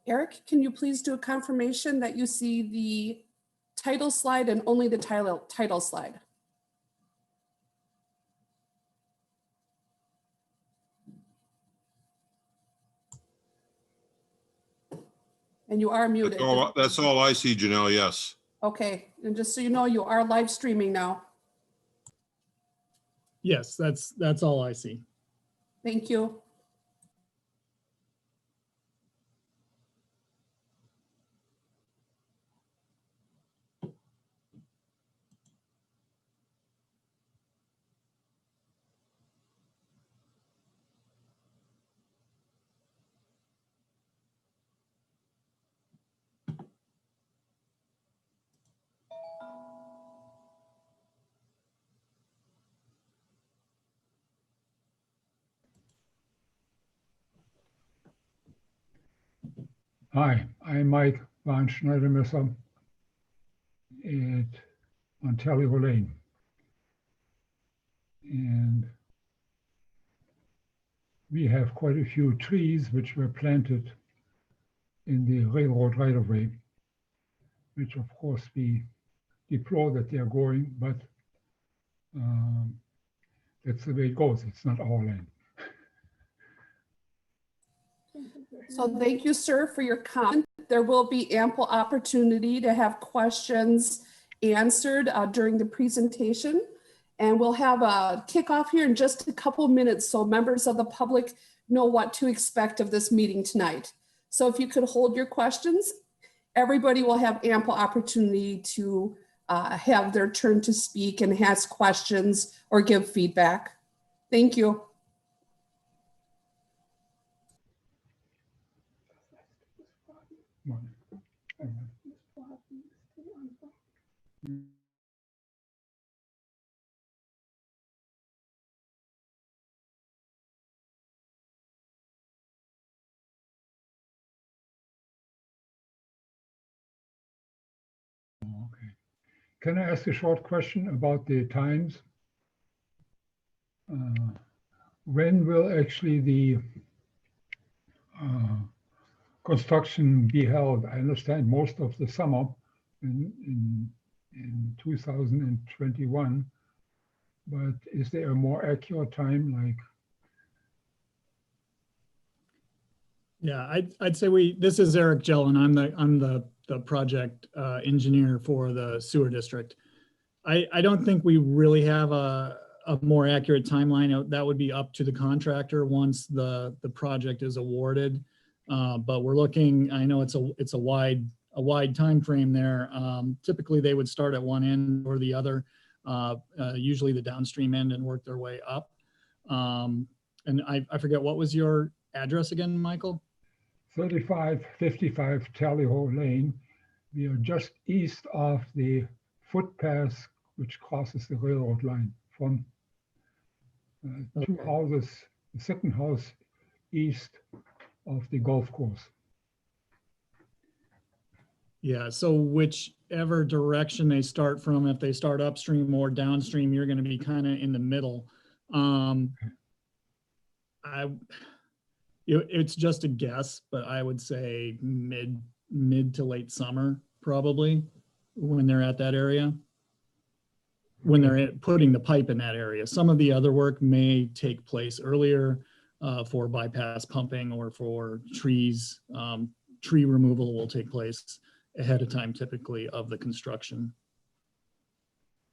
Eric, can you please do a confirmation that you see the title slide and only the title slide? And you are muted. That's all I see, Janelle, yes. Okay, and just so you know, you are live streaming now. Yes, that's all I see. Thank you. Hi, I'm Mike von Schneidermesser at Untitled Lane. And we have quite a few trees which were planted in the railroad right-of-way, which of course we deplore that they're going, but that's the way it goes. It's not our land. So thank you, sir, for your comment. There will be ample opportunity to have questions answered during the presentation. And we'll have a kickoff here in just a couple minutes so members of the public know what to expect of this meeting tonight. So if you could hold your questions, everybody will have ample opportunity to have their turn to speak and ask questions or give feedback. Thank you. Okay. Can I ask a short question about the times? When will actually the construction be held? I understand most of the summer in 2021, but is there a more accurate time? Like, Yeah, I'd say this is Eric Jellin. I'm the project engineer for the sewer district. I don't think we really have a more accurate timeline. That would be up to the contractor once the project is awarded. But we're looking, I know it's a wide time frame there. Typically they would start at one end or the other, usually the downstream end, and work their way up. And I forget, what was your address again, Michael? 3555 Tally Ho Lane. We are just east of the footpath which crosses the railroad line from two houses, the second house east of the golf course. Yeah, so whichever direction they start from, if they start upstream or downstream, you're going to be kind of in the middle. It's just a guess, but I would say mid to late summer, probably, when they're at that area, when they're putting the pipe in that area. Some of the other work may take place earlier for bypass pumping or for trees. Tree removal will take place ahead of time, typically, of the construction.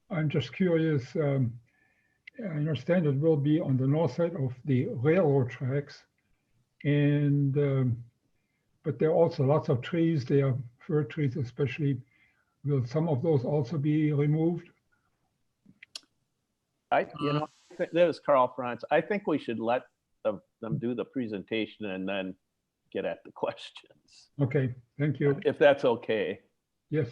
I'm just curious, I understand it will be on the north side of the railroad tracks, and but there are also lots of trees. There are fir trees especially. Will some of those also be removed? That was Carl Franz. I think we should let them do the presentation and then get at the questions. Okay, thank you. If that's okay. Yes.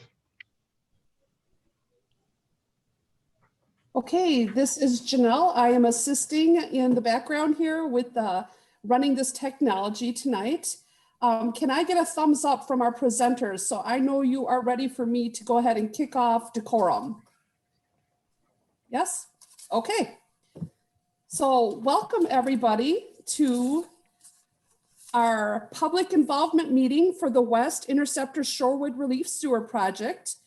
Okay, this is Janelle. I am assisting in the background here with running this technology tonight. Can I get a thumbs up from our presenters so I know you are ready for me to go ahead and kick off decorum? Yes? Okay. So welcome everybody to our public involvement meeting for the West Interceptor Shorewood Relief Sewer Project.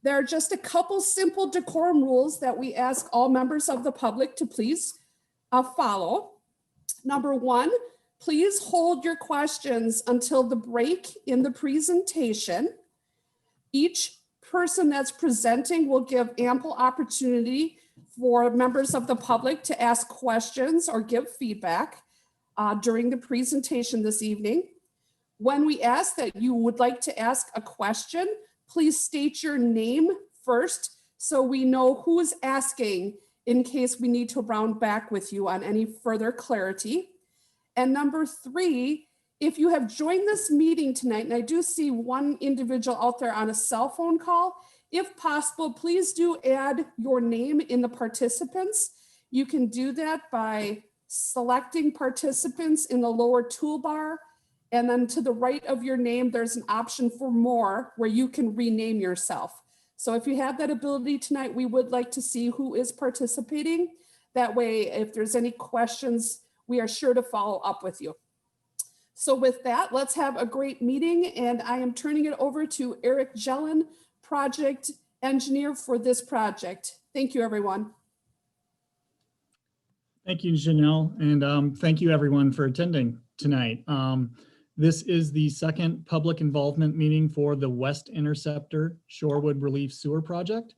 There are just a couple simple decorum rules that we ask all members of the public to please follow. Number one, please hold your questions until the break in the presentation. Each person that's presenting will give ample opportunity for members of the public to ask questions or give feedback during the presentation this evening. When we ask that you would like to ask a question, please state your name first so we know who is asking in case we need to round back with you on any further clarity. And number three, if you have joined this meeting tonight, and I do see one individual out there on a cell phone call, if possible, please do add your name in the participants. You can do that by selecting participants in the lower toolbar. And then to the right of your name, there's an option for more where you can rename yourself. So if you have that ability tonight, we would like to see who is participating. That way, if there's any questions, we are sure to follow up with you. So with that, let's have a great meeting. And I am turning it over to Eric Jellin, project engineer for this project. Thank you, everyone. Thank you, Janelle, and thank you everyone for attending tonight. This is the second public involvement meeting for the West Interceptor Shorewood Relief Sewer Project.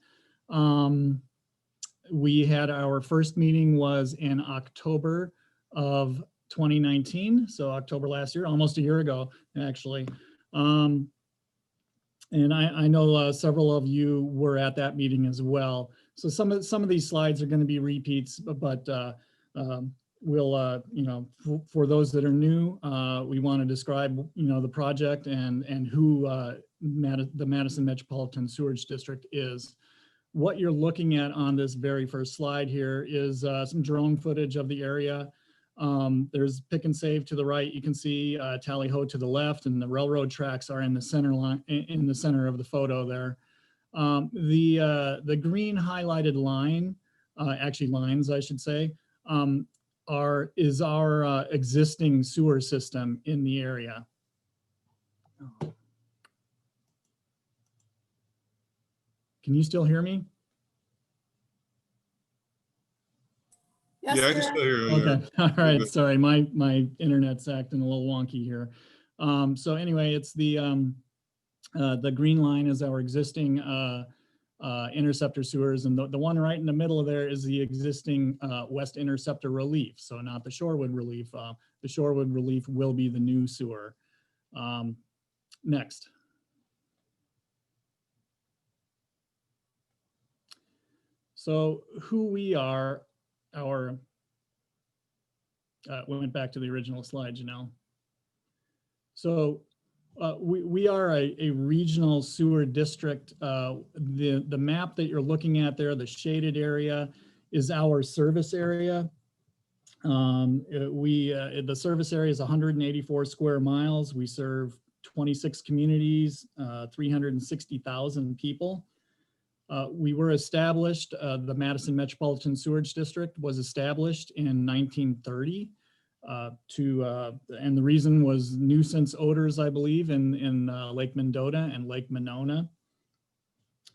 We had our first meeting was in October of 2019, so October last year, almost a year ago, actually. And I know several of you were at that meeting as well. So some of these slides are going to be repeats, but we'll, for those that are new, we want to describe, the project and who the Madison Metropolitan Sewerage District is. What you're looking at on this very first slide here is some drone footage of the area. There's Pick and Save to the right. You can see Tally Ho to the left, and the railroad tracks are in the center line, in the center of the photo there. The green highlighted line, actually lines, I should say, is our existing sewer system in the area. Can you still hear me? Yes, Yeah, I can Eric. still hear you. Okay, all You're right, good. sorry, my internet's acting a little wonky here. So anyway, it's the green line is our existing Interceptor sewers, and the one right in the middle of there is the existing West Interceptor relief, so not the Shorewood relief. The Shorewood relief will be the new sewer. Next. So who we are, we went back to the original slide, Janelle. So we are a regional sewer district. The map that you're looking at there, the shaded area, is our service area. The service area is 184 square miles. We serve 26 communities, 360,000 people. We were established, the Madison Metropolitan Sewerage District was established in 1930 and the reason was nuisance odors, I believe, in Lake Mendota and Lake Monona.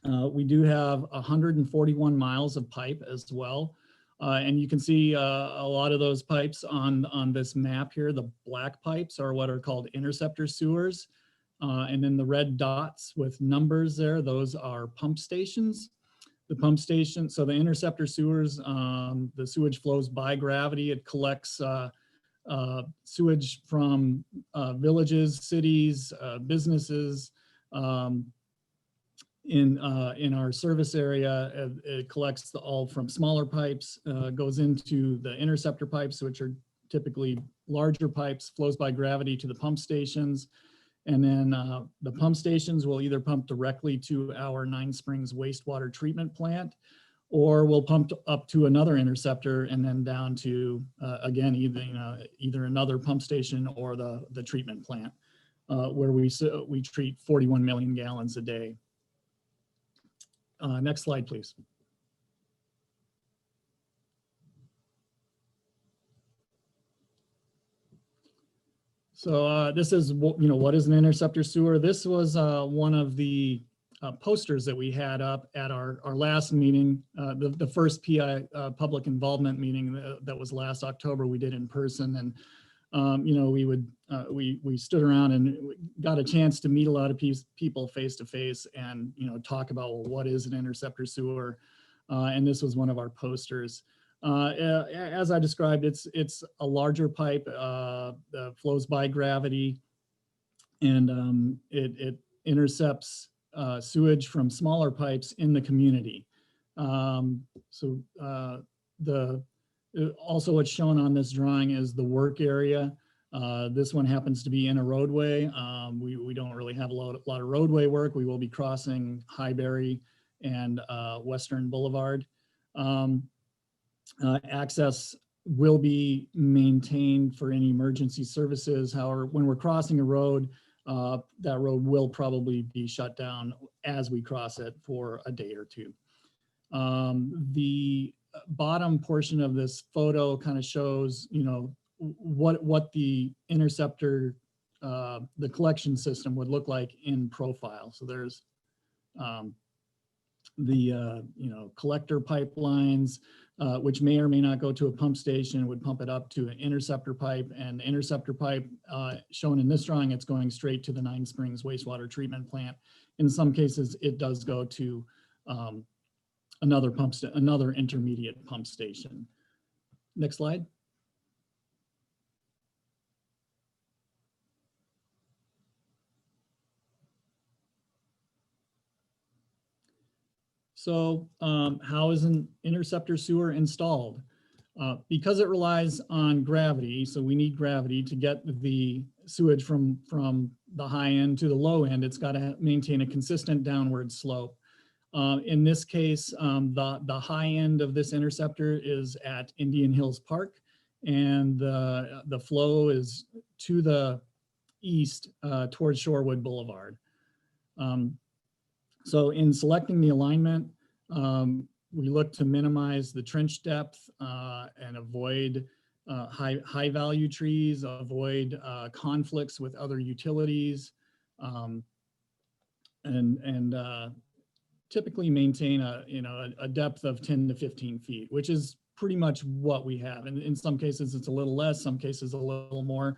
We do have 141 miles of pipe as well. And you can see a lot of those pipes on this map here. The black pipes are what are called interceptor sewers. And then the red dots with numbers there, those are pump stations. The pump station, so the interceptor sewers, the sewage flows by gravity. It collects sewage from villages, cities, businesses. In our service area, it collects all from smaller pipes, goes into the interceptor pipes, which are typically larger pipes, flows by gravity to the pump stations. And then the pump stations will either pump directly to our Nine Springs wastewater treatment plant, or we'll pump up to another interceptor and then down to, again, either another pump station or the treatment plant, where we treat 41 million gallons a day. Next slide, please. So this is, what is an interceptor sewer? This was one of the posters that we had up at our last meeting, the first PI public involvement meeting that was last October. We did in person, and we stood around and got a chance to meet a lot of people face to face, and talk about, well, what is an interceptor sewer, and this was one of our posters. As I described, it's a larger pipe that flows by gravity, and it intercepts sewage from smaller pipes in the community. Also what's shown on this drawing is the work area. This one happens to be in a roadway. We don't really have a lot of roadway work. We will be crossing Highbury and Western Boulevard. Access will be maintained for any emergency services. However, when we're crossing a road, that road will probably be shut down as we cross it for a day or two. The bottom portion of this photo kind of shows, what the interceptor, the collection system would look like in profile. So there's the collector pipelines, which may or may not go to a pump station, would pump it up to an interceptor pipe, and the interceptor pipe shown in this drawing, it's going straight to the Nine Springs wastewater treatment plant. In some cases, it does go to another intermediate pump station. Next slide. So how is an interceptor sewer installed? Because it relies on gravity, so we need gravity to get the sewage from the high end to the low end. It's got to maintain a consistent downward slope. In this case, the high end of this interceptor is at Indian Hills Park, and the flow is to the east towards Shorewood Boulevard. So in selecting the alignment, we look to minimize the trench depth and avoid high value trees, avoid conflicts with other utilities, and typically maintain a depth of 10 to 15 feet, which is pretty much what we have. And in some cases it's a little less, some cases a little more,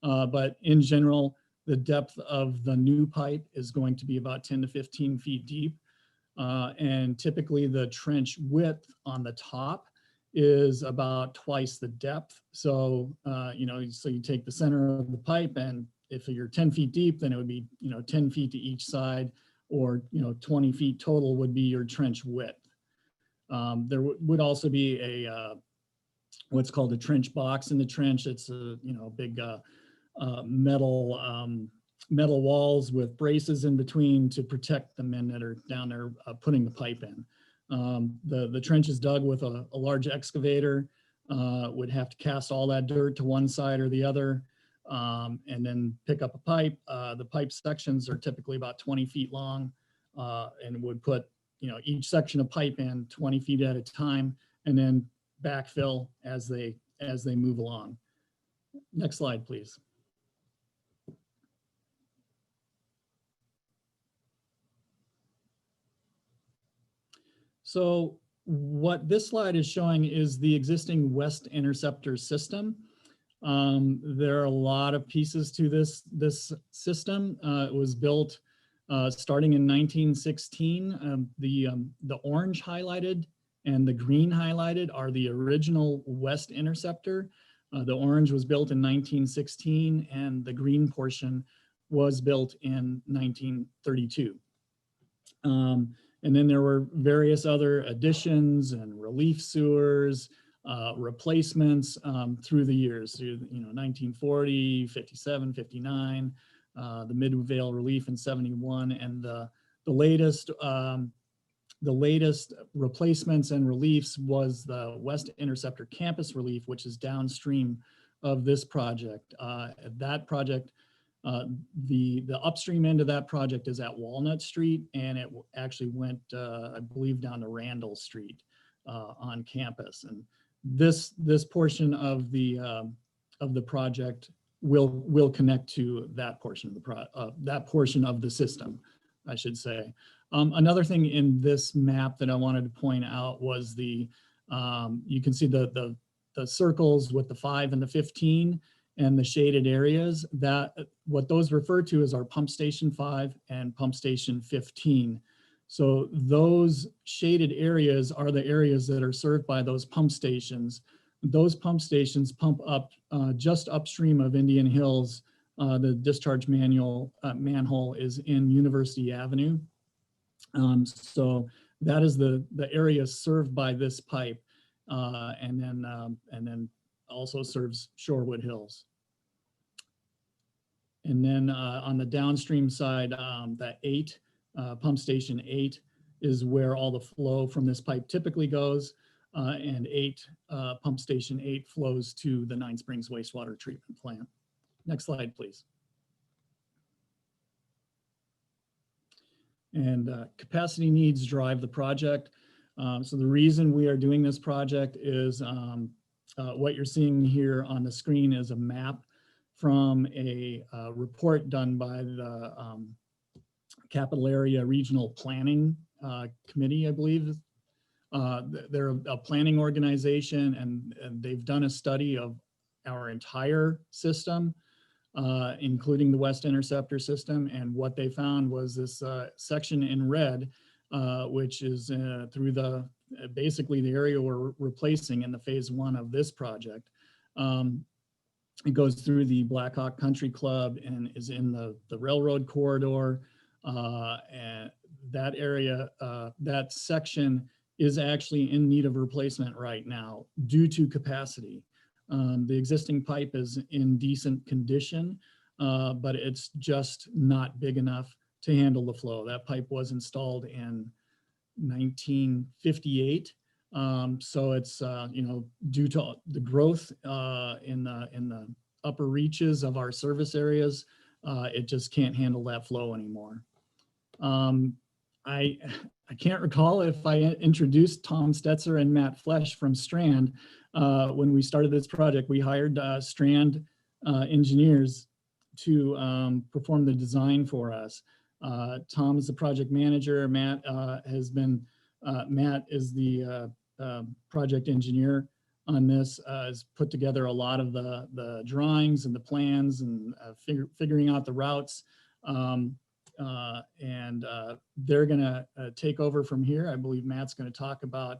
but in general, the depth of the new pipe is going to be about 10 to 15 feet deep. And typically the trench width on the top is about twice the depth. So, so you take the center of the pipe, and if you're 10 feet deep, then it would be, 10 feet to each side, or, 20 feet total would be your trench width. There would also be a, what's called a trench box in the trench. It's a, big metal walls with braces in between to protect the men that are down there putting the pipe in. The trench is dug with a large excavator, would have to cast all that dirt to one side or the other, and then pick up a pipe. The pipe sections are typically about 20 feet long, and would put each section of pipe in 20 feet at a time, and then backfill as they move along. Next slide, please. So what this slide is showing is the existing West Interceptor system. There are a lot of pieces to this system. It was built starting in 1916. The orange highlighted and the green highlighted are the original West Interceptor. The orange was built in 1916, and the green portion was built in 1932. And then there were various other additions and relief sewers, replacements through the years, through 1940, 57, 59, the Midvale relief in 71, and the latest replacements and reliefs was the West Interceptor campus relief, which is downstream of this project. That project, the upstream end of that project is at Walnut Street, and it actually went, I believe, down to Randall Street on campus. And this portion of the project will connect to that portion of that portion of the system, I should say. Another thing in this map that I wanted to point out was the you can see the circles with the 5 and the 15 and the shaded areas. That what those refer to as our pump station 5 and pump station 15. So those shaded areas are the areas that are served by those pump stations. Those pump stations pump up just upstream of Indian Hills. The discharge manhole is in University Avenue. So that is the area served by this pipe, and then also serves Shorewood Hills. And then on the downstream side, that 8, pump station 8 is where all the flow from this pipe typically goes, and pump station 8 flows to the Nine Springs wastewater treatment plant. Next slide, please. And capacity needs drive the project. So the reason we are doing this project is what you're seeing here on the screen is a map from a report done by the Capital Area Regional Planning Committee, I believe. They're a planning organization, and they've done a study of our entire system, including the West Interceptor system. And what they found was this section in red, which is through basically the area we're replacing in the phase 1 of this project. It goes through the Blackhawk Country Club and is in the railroad corridor. And that area, that section is actually in need of replacement right now due to capacity. The existing pipe is in decent condition, but it's just not big enough to handle the flow. That pipe was installed in 1958. So it's, due to the growth in the upper reaches of our service areas, it just can't handle that flow anymore. I can't recall if I introduced Tom Stetzer and Matt Flesch from Strand. When we started this project, we hired Strand engineers to perform the design for us. Tom is the project manager. Matt Matt is the project engineer on this, has put together a lot of the drawings and the plans and figuring out the routes. They're gonna take over from here. I believe Matt's gonna talk about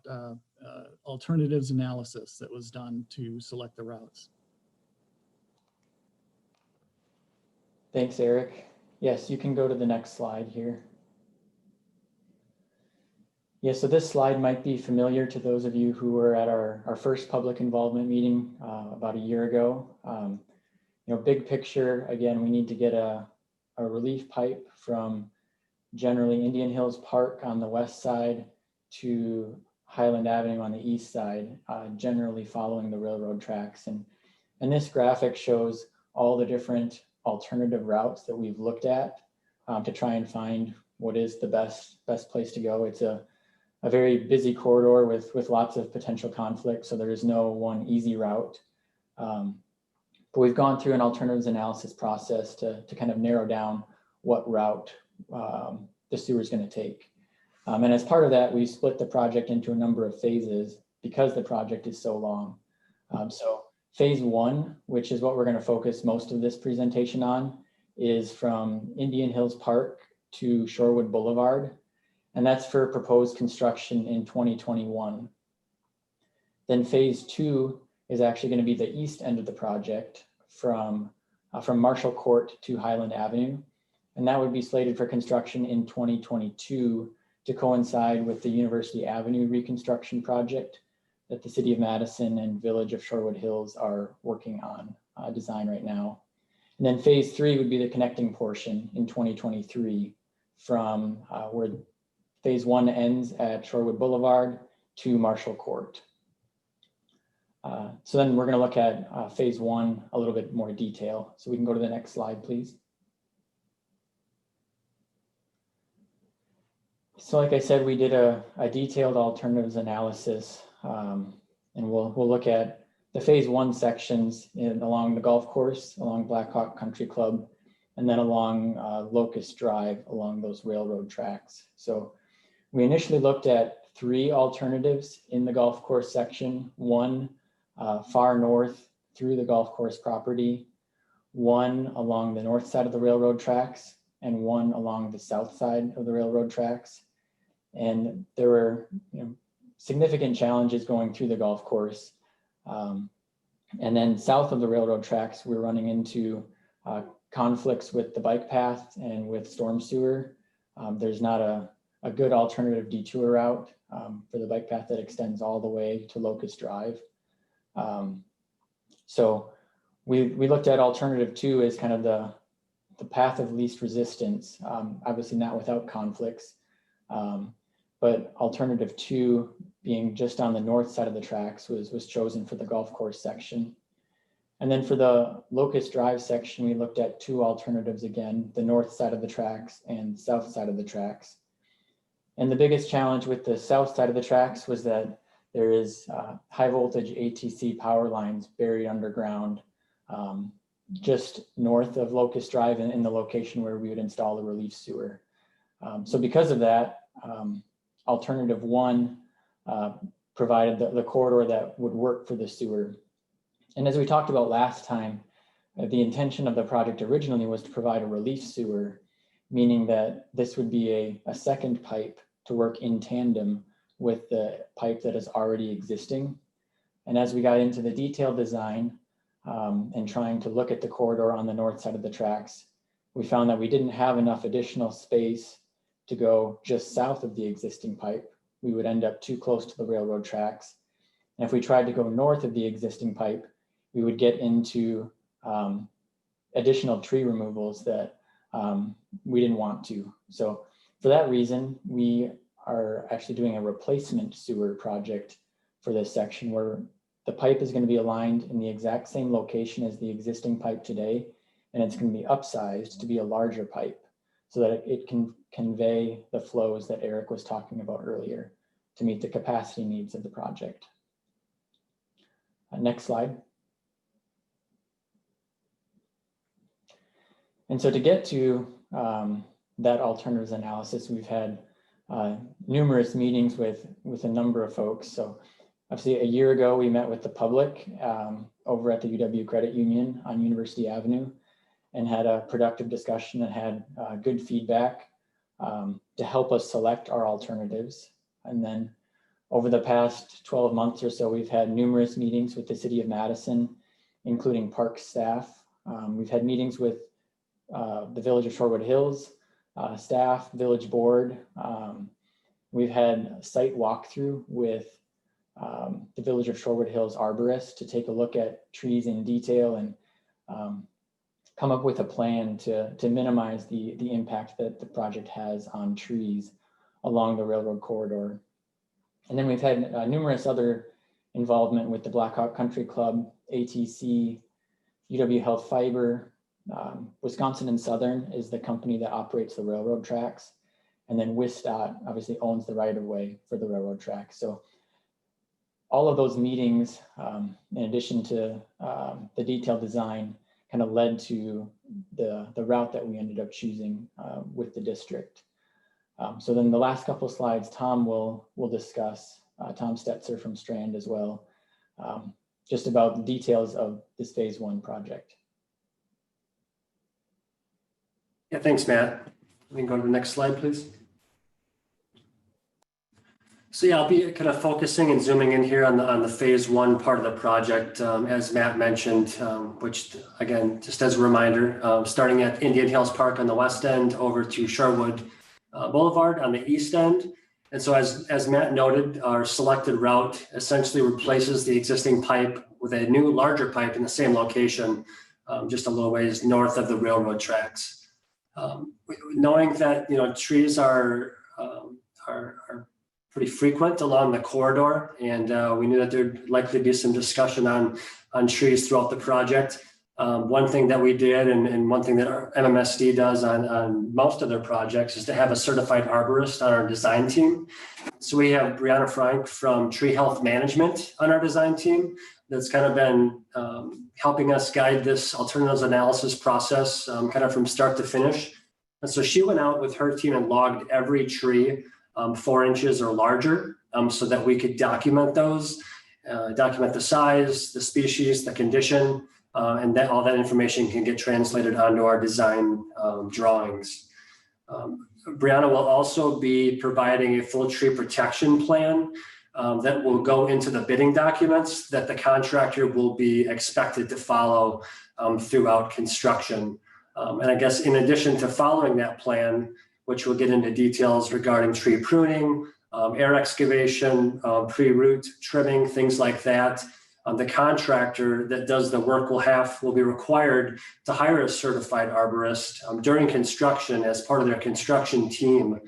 alternatives analysis that was done to select the routes. Thanks, Eric. Yes, you can go to the next slide here. Yeah, so this slide might be familiar to those of you who were at our first public involvement meeting about a year ago. Big picture, again, we need to get a relief pipe from generally Indian Hills Park on the west side to Highland Avenue on the east side, generally following the railroad tracks. And this graphic shows all the different alternative routes that we've looked at to try and find what is the best place to go. It's a very busy corridor with lots of potential conflict, so there is no one easy route. But we've gone through an alternatives analysis process to kind of narrow down what route the sewer is going to take. And as part of that, we split the project into a number of phases because the project is so long. So phase 1, which is what we're going to focus most of this presentation on, is from Indian Hills Park to Shorewood Boulevard. And that's for proposed construction in 2021. Then phase 2 is actually going to be the east end of the project from Marshall Court to Highland Avenue. And that would be slated for construction in 2022 to coincide with the University Avenue reconstruction project that the City of Madison and Village of Shorewood Hills are working on design right now. And then phase 3 would be the connecting portion in 2023 from where phase 1 ends at Shorewood Boulevard to Marshall Court. So then we're going to look at phase 1 a little bit more detail. So we can go to the next slide, please. So like I said, we did a detailed alternatives analysis, and we'll look at the phase one sections along the golf course, along Blackhawk Country Club, and then along Locust Drive along those railroad tracks. So we initially looked at 3 alternatives in the golf course section, one far north through the golf course property, one along the north side of the railroad tracks, and one along the south side of the railroad tracks. And there were significant challenges going through the golf course. And then south of the railroad tracks, we're running into conflicts with the bike path and with storm sewer. There's not a good alternative detour route for the bike path that extends all the way to Locust Drive. So we looked at alternative 2 as kind of the path of least resistance, obviously not without conflicts, but alternative 2 being just on the north side of the tracks was chosen for the golf course section. And then for the Locust Drive section, we looked at 2 alternatives again, the north side of the tracks and south side of the tracks. And the biggest challenge with the south side of the tracks was that there is high voltage ATC power lines buried underground just north of Locust Drive and in the location where we would install the relief sewer. So because of that, alternative 1 provided the corridor that would work for the sewer. And as we talked about last time, the intention of the project originally was to provide a relief sewer, meaning that this would be a second pipe to work in tandem with the pipe that is already existing. And as we got into the detailed design and trying to look at the corridor on the north side of the tracks, we found that we didn't have enough additional space to go just south of the existing pipe. We would end up too close to the railroad tracks. And if we tried to go north of the existing pipe, we would get into additional tree removals that we didn't want to. So for that reason, we are actually doing a replacement sewer project for this section where the pipe is going to be aligned in the exact same location as the existing pipe today, and it's going to be upsized to be a larger pipe so that it can convey the flows that Eric was talking about earlier to meet the capacity needs of the project. Next slide. And so to get to that alternatives analysis, we've had numerous meetings with a number of folks. So obviously a year ago, we met with the public over at the UW Credit Union on University Avenue and had a productive discussion and had good feedback to help us select our alternatives. And then over the past 12 months or so, we've had numerous meetings with the City of Madison, including park staff. We've had meetings with the Village of Shorewood Hills staff, village board. We've had a site walkthrough with the Village of Shorewood Hills arborist to take a look at trees in detail and come up with a plan to minimize the impact that the project has on trees along the railroad corridor. And then we've had numerous other involvement with the Blackhawk Country Club, ATC, UW Health Fiber. Wisconsin and Southern is the company that operates the railroad tracks. And then WISDOT obviously owns the right of way for the railroad tracks. So all of those meetings, in addition to the detailed design, kind of led to the route that we ended up choosing with the district. So then the last couple of slides, Tom will discuss, Tom Stetzer from Strand as well, just about the details of this phase 1 project. Yeah, thanks, Matt. We can go to the next slide, please. So yeah, I'll be kind of focusing and zooming in here on the phase 1 part of the project, as Matt mentioned, which again, just as a reminder, starting at Indian Hills Park on the west end over to Shorewood Boulevard on the east end. And so as Matt noted, our selected route essentially replaces the existing pipe with a new larger pipe in the same location, just a little ways north of the railroad tracks. Knowing that trees are pretty frequent along the corridor, and we knew that there'd likely be some discussion on trees throughout the project. One thing that we did, and one thing that our MMSD does on most of their projects, is to have a certified arborist on our design team. So we have Brianna Frank from Tree Health Management on our design team that's kind of been helping us guide this alternatives analysis process kind of from start to finish. And so she went out with her team and logged every tree 4 inches or larger so that we could document those, document the size, the species, the condition, and that all that information can get translated onto our design drawings. Brianna will also be providing a full tree protection plan that will go into the bidding documents that the contractor will be expected to follow throughout construction. And I guess in addition to following that plan, which we'll get into details regarding tree pruning, air excavation, pre-root trimming, things like that, the contractor that does the work will be required to hire a certified arborist during construction as part of their construction team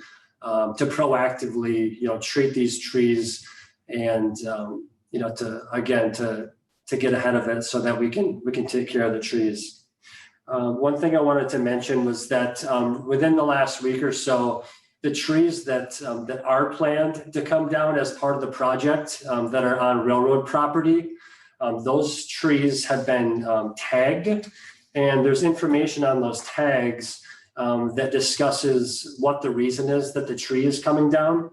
to proactively, treat these trees and, to get ahead of it so that we can take care of the trees. One thing I wanted to mention was that within the last week or so, the trees that are planned to come down as part of the project that are on railroad property, those trees have been tagged, and there's information on those tags that discusses what the reason is that the tree is coming down.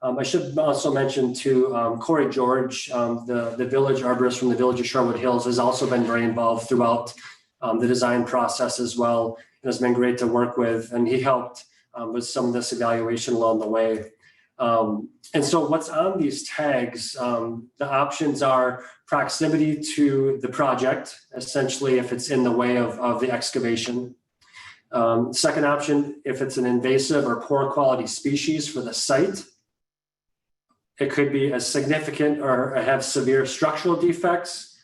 I should also mention too, Corey George, the village arborist from the village of Shorewood Hills, has also been very involved throughout the design process as well. It has been great to work with, and he helped with some of this evaluation along the way. And so what's on these tags, the options are proximity to the project, essentially if it's in the way of the excavation. Second option, if it's an invasive or poor quality species for the site. It could be a significant or have severe structural defects.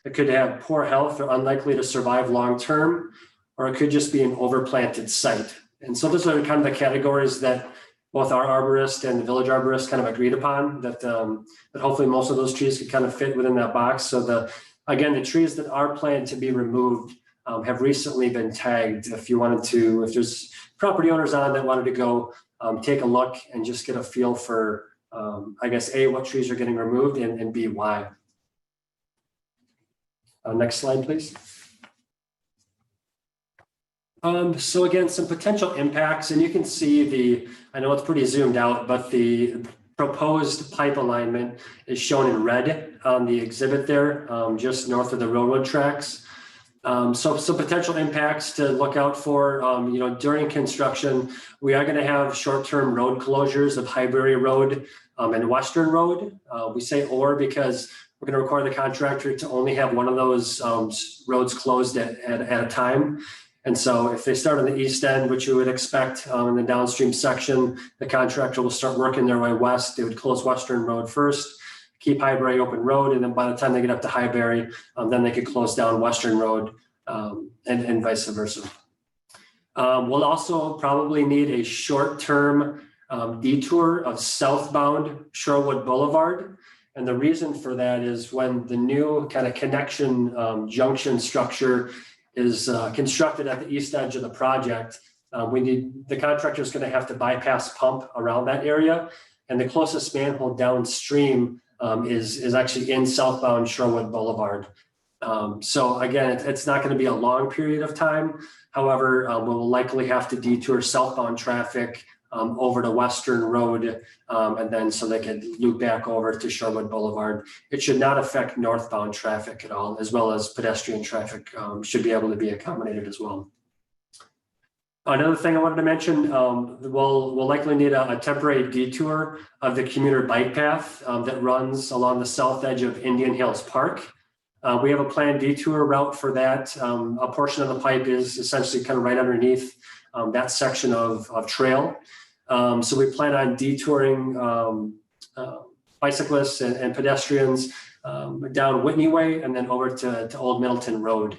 It could have poor health or unlikely to survive long-term, or it could just be an overplanted site. And so those are kind of the categories that both our arborist and the village arborist kind of agreed upon, that hopefully most of those trees could kind of fit within that box. So the trees that are planned to be removed have recently been tagged. If there's property owners on that wanted to go take a look and just get a feel for, A, what trees are getting removed, and B, why. Next slide, please. So again, some potential impacts, and you can see I know it's pretty zoomed out, but the proposed pipe alignment is shown in red on the exhibit there, just north of the railroad tracks. So some potential impacts to look out for, during construction, we are going to have short-term road closures of Highbury Road and Western Road. We say or because we're going to require the contractor to only have one of those roads closed at a time. And so if they start on the east end, which you would expect in the downstream section, the contractor will start working their way west. They would close Western Road first, keep Highbury open road, and then by the time they get up to Highbury, then they could close down Western Road and vice versa. We'll also probably need a short-term detour of southbound Shorewood Boulevard. And the reason for that is when the new kind of connection junction structure is constructed at the east edge of the project, the contractor is going to have to bypass pump around that area. And the closest manhole downstream is actually in southbound Shorewood Boulevard. So again, it's not going to be a long period of time. However, we'll likely have to detour southbound traffic over to Western Road, and then so they could loop back over to Shorewood Boulevard. It should not affect northbound traffic at all, as well as pedestrian traffic should be able to be accommodated as well. Another thing I wanted to mention, we'll likely need a temporary detour of the commuter bike path that runs along the south edge of Indian Hills Park. We have a planned detour route for that. A portion of the pipe is essentially kind of right underneath that section of trail. So we plan on detouring bicyclists and pedestrians down Whitney Way and then over to Old Middleton Road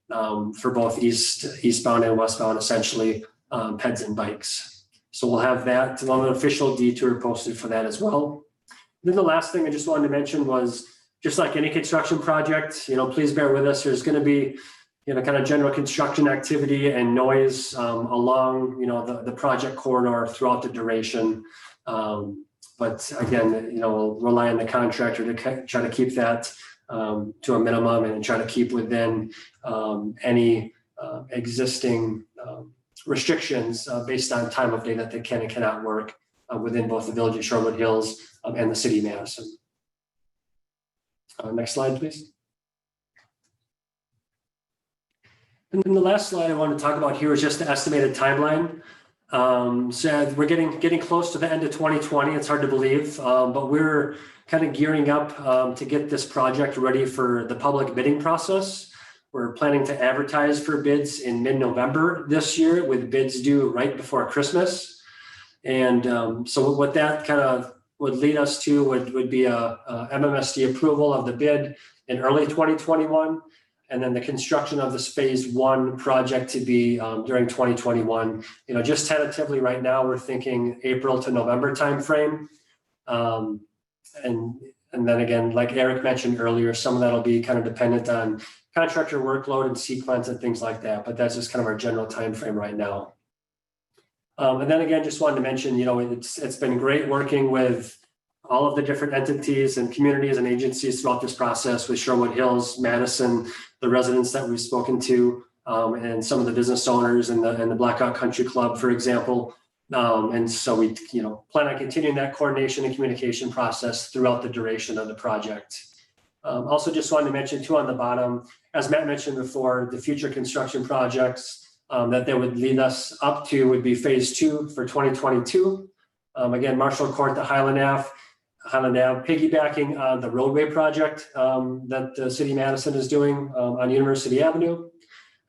for both eastbound and westbound, essentially peds and bikes. So we'll have that, an official detour posted for that as well. And then the last thing I just wanted to mention was, just like any construction project, please bear with us. There's going to be kind of general construction activity and noise along, the project corridor throughout the duration. But again, we'll rely on the contractor to try to keep that to a minimum and try to keep within any existing restrictions based on time of day that they can and cannot work within both the village of Shorewood Hills and the city of Madison. Next slide, please. And then the last slide I want to talk about here is just the estimated timeline. So we're getting close to the end of 2020. It's hard to believe, but we're kind of gearing up to get this project ready for the public bidding process. We're planning to advertise for bids in mid-November this year, with bids due right before Christmas. And so what that kind of would lead us to would be a MMSD approval of the bid in early 2021. And then the construction of this phase one project to be during 2021. Just tentatively right now, we're thinking April to November timeframe. And then again, like Eric mentioned earlier, some of that will be kind of dependent on contractor workload and sequence and things like that. But that's just kind of our general timeframe right now. And then again, just wanted to mention, it's been great working with all of the different entities and communities and agencies throughout this process with Shorewood Hills, Madison, the residents that we've spoken to, and some of the business owners and the Blackout Country Club, for example. And so we, plan on continuing that coordination and communication process throughout the duration of the project. Also just wanted to mention too on the bottom, as Matt mentioned before, the future construction projects that they would lead us up to would be phase two for 2022. Again, Marshall Court to Highland Ave, piggybacking on the roadway project that the city of Madison is doing on University Avenue.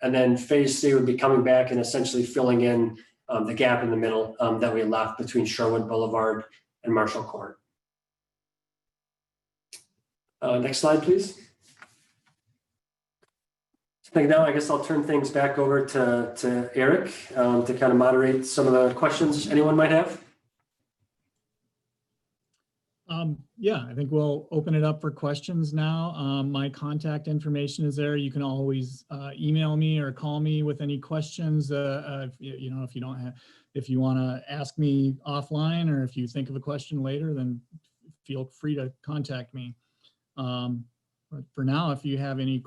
And then phase three would be coming back and essentially filling in the gap in the middle that we left between Shorewood Boulevard and Marshall Court. Next slide, please. I think now I guess I'll turn things back over to Eric to kind of moderate some of the questions anyone might have. Yeah, I think we'll open it up for questions now. My contact information is there. You can always email me or call me with any questions. If you want to ask me offline, or if you think of a question later, then feel free to contact me. But for now, if you have any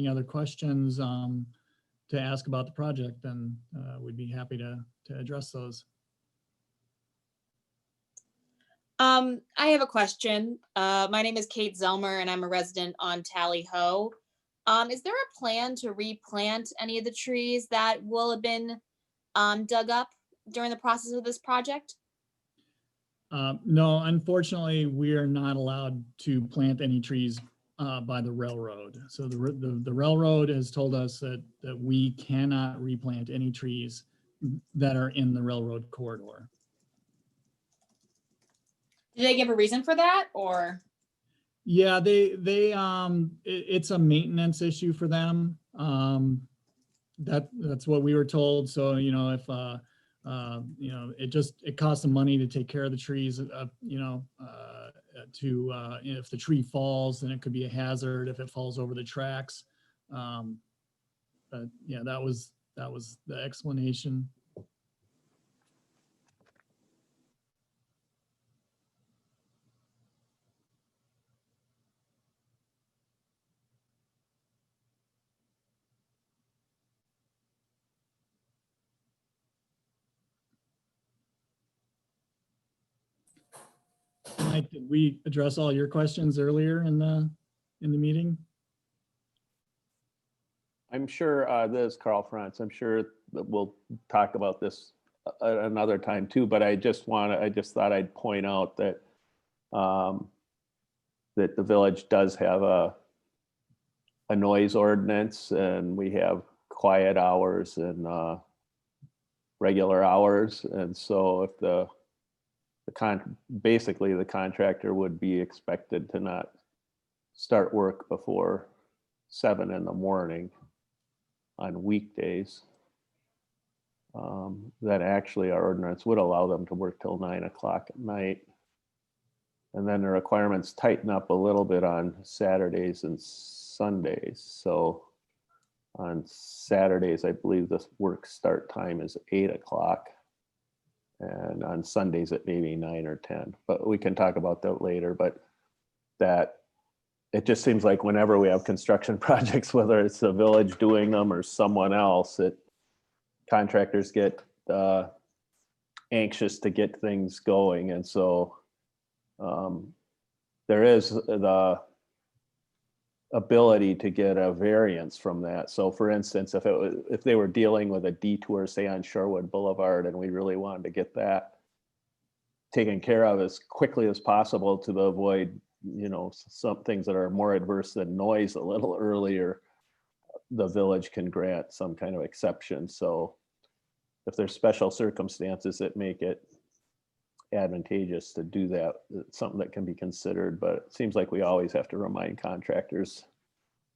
other questions to ask about the project, then we'd be happy to address those. I have a question. My name is Kate Zelmer and I'm a resident on Tally Ho. Is there a plan to replant any of the trees that will have been dug up during the process of this project? No, unfortunately, we are not allowed to plant any trees by the railroad. So the railroad has told us that we cannot replant any trees that are in the railroad corridor. Did they give a reason for that, or? Yeah, it's a maintenance issue for them. That's what we were told. So, if it costs them money to take care of the trees, if the tree falls, then it could be a hazard if it falls over the tracks. But yeah, that was the explanation. Mike, did we address all your questions earlier in the meeting? I'm sure, this is Carl Franz. I'm sure that we'll talk about this another time too, but I just thought I'd point out that that the village does have a noise ordinance, and we have quiet hours and regular hours. And so if basically the contractor would be expected to not start work before 7 in the morning on weekdays, that actually our ordinance would allow them to work till 9 o'clock at night. And then the requirements tighten up a little bit on Saturdays and Sundays. So On Saturdays, I believe the work start time is 8 o'clock. And on Sundays, it may be 9 or 10, but we can talk about that later. But that, it just seems like whenever we have construction projects, whether it's the village doing them or someone else, contractors get anxious to get things going. And so there is the ability to get a variance from that. So for instance, if they were dealing with a detour, say on Shorewood Boulevard, and we really wanted to get that taken care of as quickly as possible to avoid, some things that are more adverse than noise a little earlier, the village can grant some kind of exception. So if there's special circumstances that make it advantageous to do that, it's something that can be considered, but it seems like we always have to remind contractors,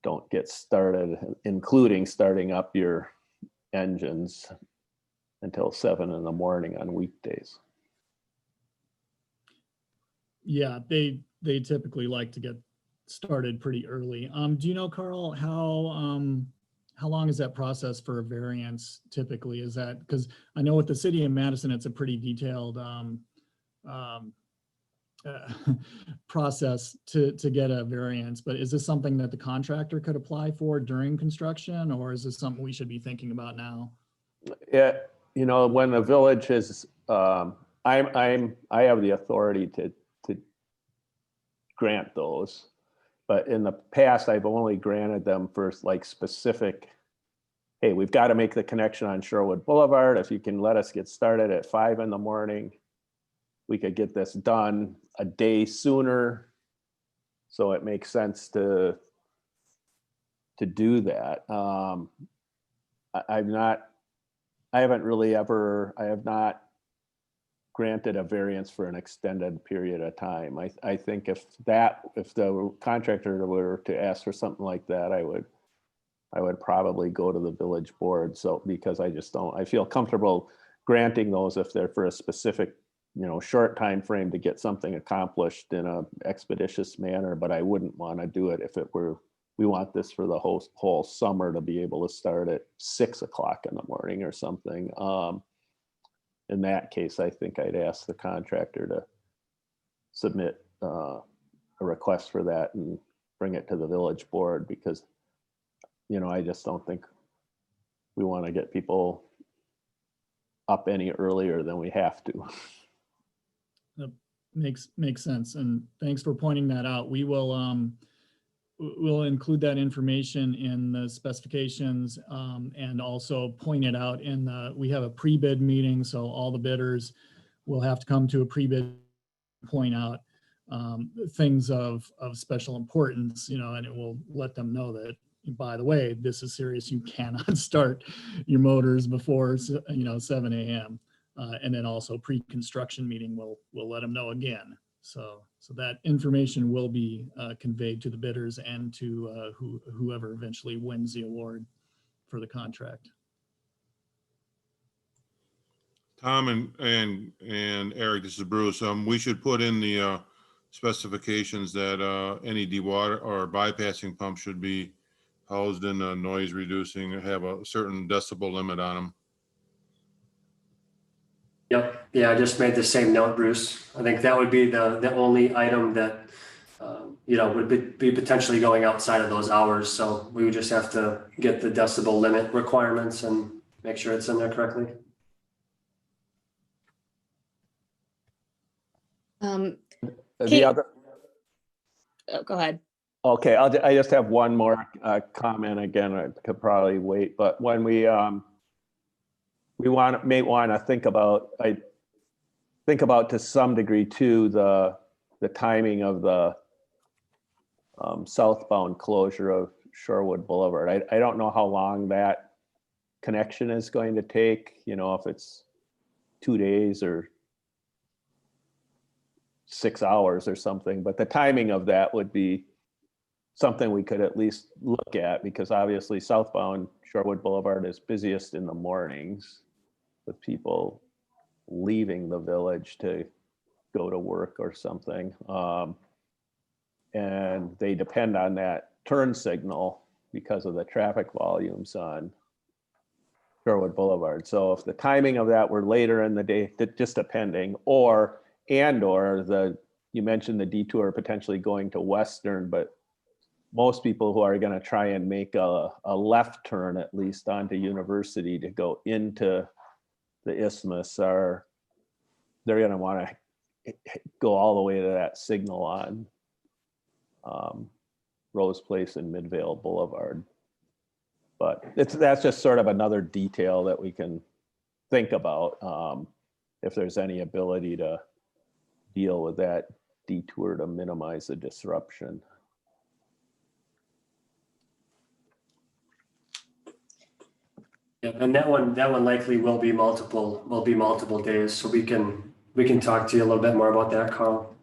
don't get started, including starting up your engines until 7 in the morning on weekdays. Yeah, they typically like to get started pretty early. Do you know, Carl, how long is that process for a variance typically? Is that, because I know with the city of Madison, it's a pretty detailed process to get a variance, but is this something that the contractor could apply for during construction, or is this something we should be thinking about now? Yeah, when the village is, I have the authority to grant those, but in the past, I've only granted them for like specific, hey, we've got to make the connection on Shorewood Boulevard. If you can let us get started at 5 in the morning, we could get this done a day sooner. So it makes sense to do that. I have not granted a variance for an extended period of time. I think if the contractor were to ask for something like that, I would probably go to the village board. So because I feel comfortable granting those if they're for a specific, short time frame to get something accomplished in a expeditious manner, but I wouldn't want to do it if we want this for the whole summer to be able to start at 6 o'clock in the morning or something. In that case, I think I'd ask the contractor to submit a request for that and bring it to the village board, because, I just don't think we want to get people up any earlier than we have to. That makes sense. And thanks for pointing that out. We'll include that information in the specifications and also point it out we have a pre-bid meeting. So all the bidders will have to come to a pre-bid, point out things of special importance, and it will let them know that, by the way, this is serious. You cannot start your motors before, 7 a.m. And then also pre-construction meeting will let them know again. So that information will be conveyed to the bidders and to whoever eventually wins the award for the contract. Tom and Eric, this is Bruce. We should put in the specifications that any dewater or bypassing pump should be housed in a noise reducing, have a certain decibel limit on them. Yep. Yeah, I just made the same note, Bruce. I think that would be the only item that, would be potentially going outside of those hours. So we would just have to get the decibel limit requirements and make sure it's in there correctly. The other. Oh, go ahead. Okay, I just have one more comment. Again, I could probably wait, but when we may want to think about to some degree too the timing of the southbound closure of Shorewood Boulevard. I don't know how long that connection is going to take, if it's 2 days or 6 hours or something, but the timing of that would be something we could at least look at, because obviously southbound Shorewood Boulevard is busiest in the mornings with people leaving the village to go to work or something. And they depend on that turn signal because of the traffic volumes on Shorewood Boulevard. So if the timing of that were later in the day, just depending, or you mentioned the detour potentially going to Western, but most people who are going to try and make a left turn, at least onto University to go into the isthmus, they're going to want to go all the way to that signal on Rose Place and Midvale Boulevard. But that's just sort of another detail that we can think about if there's any ability to deal with that detour to minimize the disruption. Yeah, and that one likely will be multiple days. So we can talk to you a little bit more about that, Carl.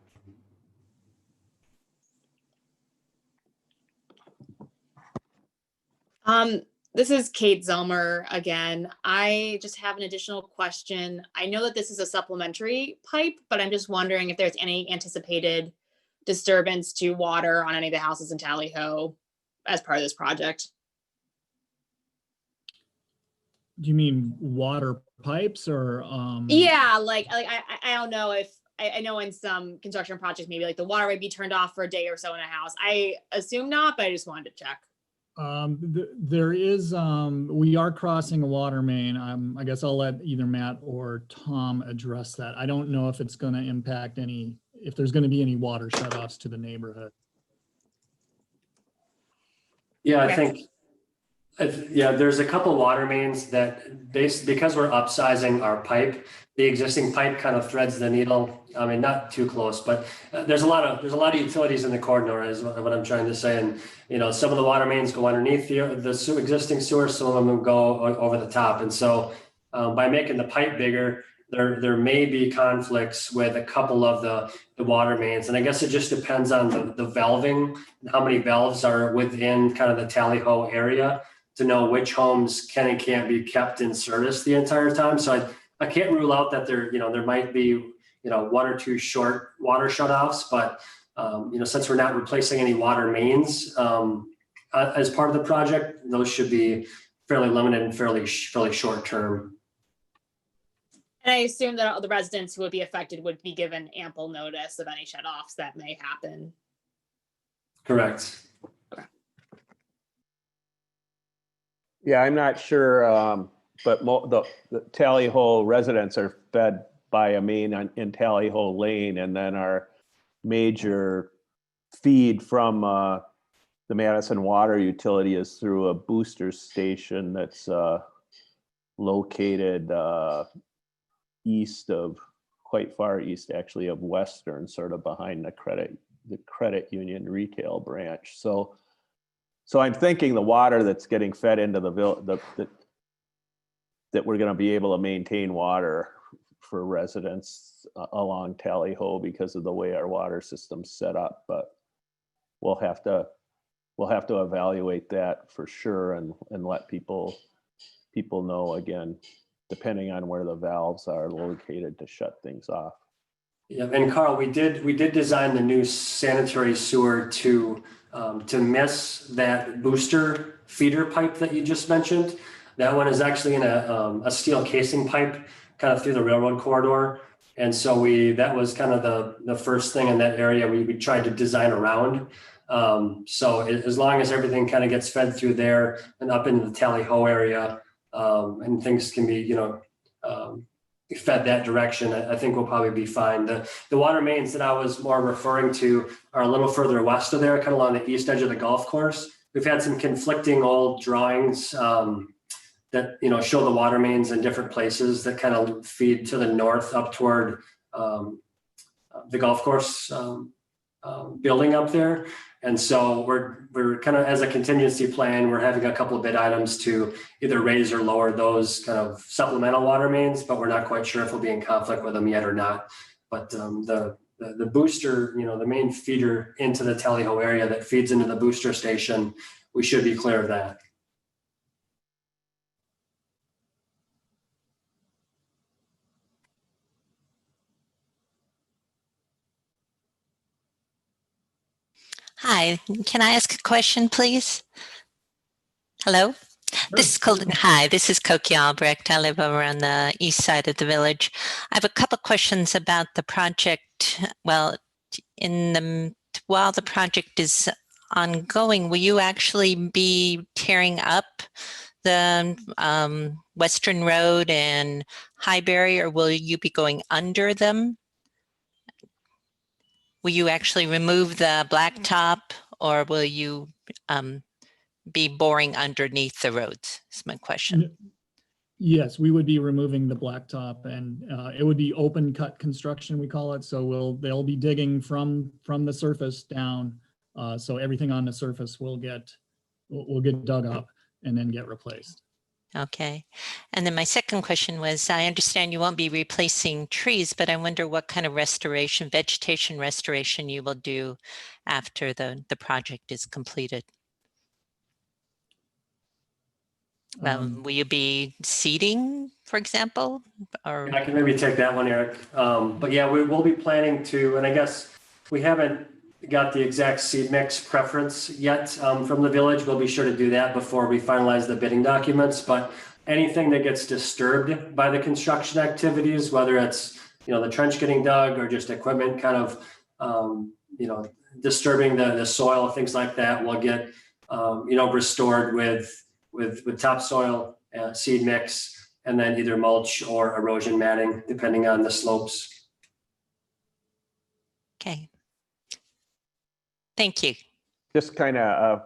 This is Kate Zelmer again. I just have an additional question. I know that this is a supplementary pipe, but I'm just wondering if there's any anticipated disturbance to water on any of the houses in Tally Ho as part of this project. Do you mean water pipes or? Yeah, like I don't know if I know in some construction projects maybe like the water would be turned off for a day or so in a house. I assume not, but I just wanted to check. There is, we are crossing a water main. I guess I'll let either Matt or Tom address that. I don't know if it's going to impact if there's going to be any water shutoffs to the neighborhood. Yeah, I Okay. think, there's a couple water mains that because we're upsizing our pipe, the existing pipe kind of threads the needle. I mean, not too close, but there's a lot of utilities in the corridor is what I'm trying to say. And, some of the water mains go underneath the existing sewer, some of them go over the top. And so by making the pipe bigger, there may be conflicts with a couple of the water mains. And I guess it just depends on the valving, how many valves are within kind of the Tally Ho area to know which homes can and can't be kept in service the entire time. So I can't rule out that there might be, one or two short water shutoffs, but since we're not replacing any water mains as part of the project, those should be fairly limited and fairly short term. And I assume that all the residents who would be affected would be given ample notice of any shutoffs that may happen. Correct. Yeah, I'm not sure, but the Tally Ho residents are fed by a main in Tally Ho Lane, and then our major feed from the Madison Water Utility is through a booster station that's located quite far east actually of Western, sort of behind the credit union retail branch. So I'm thinking the water that's getting fed into that we're going to be able to maintain water for residents along Tally Ho because of the way our water system's set up. But we'll have to evaluate that for sure and let people know, again, depending on where the valves are located, to shut things off. Yeah, and Carl, we did design the new sanitary sewer to miss that booster feeder pipe that you just mentioned. That one is actually in a steel casing pipe kind of through the railroad corridor. And so that was kind of the first thing in that area we tried to design around. So as long as everything kind of gets fed through there and up into the Tally Ho area, and things can be, fed that direction, I think we'll probably be fine. The water mains that I was more referring to are a little further west of there, kind of along the east edge of the golf course. We've had some conflicting old drawings that show the water mains in different places that kind of feed to the north up toward the golf course building up there. And so we're kind of, as a contingency plan, we're having a couple of bid items to either raise or lower those kind of supplemental water mains, but we're not quite sure if we'll be in conflict with them yet or not. But the booster, the main feeder into the Tally Ho area that feeds into the booster station, we should be clear of that. Hi, can I ask a question, please? Hello. Hi, this is Koki Albrecht. I live over on the east side of the village. I have a couple questions about the project. Well, while the project is ongoing, will you actually be tearing up the Western Road and Highbury, or will you be going under them? Will you actually remove the blacktop, or will you be boring underneath the roads? Is my question. Yes, we would be removing the blacktop, and it would be open cut construction, we call it. So they'll be digging from the surface down. So everything on the surface will get dug up and then get replaced. Okay. And then my second question was, I understand you won't be replacing trees, but I wonder what kind of restoration, vegetation restoration you will do after the project is completed. Will you be seeding, for example? Or I can maybe take that one, Eric. But yeah, we will be planning to, and I guess we haven't got the exact seed mix preference yet from the village. We'll be sure to do that before we finalize the bidding documents. But anything that gets disturbed by the construction activities, whether it's, the trench getting dug or just equipment kind of, disturbing the soil, things like that, will get, restored with topsoil, seed mix, and then either mulch or erosion matting, depending on the slopes. okay. Thank you. Just kind of,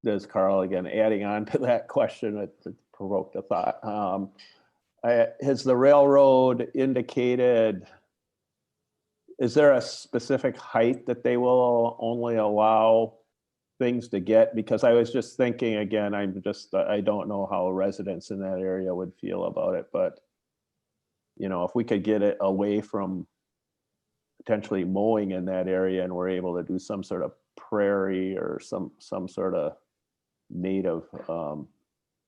there's Carl again, adding on to that question that provoked a thought. Has the railroad indicated, is there a specific height that they will only allow things to get? Because I was just thinking, again, I don't know how residents in that area would feel about it, but if we could get it away from potentially mowing in that area, and we're able to do some sort of prairie or some sort of native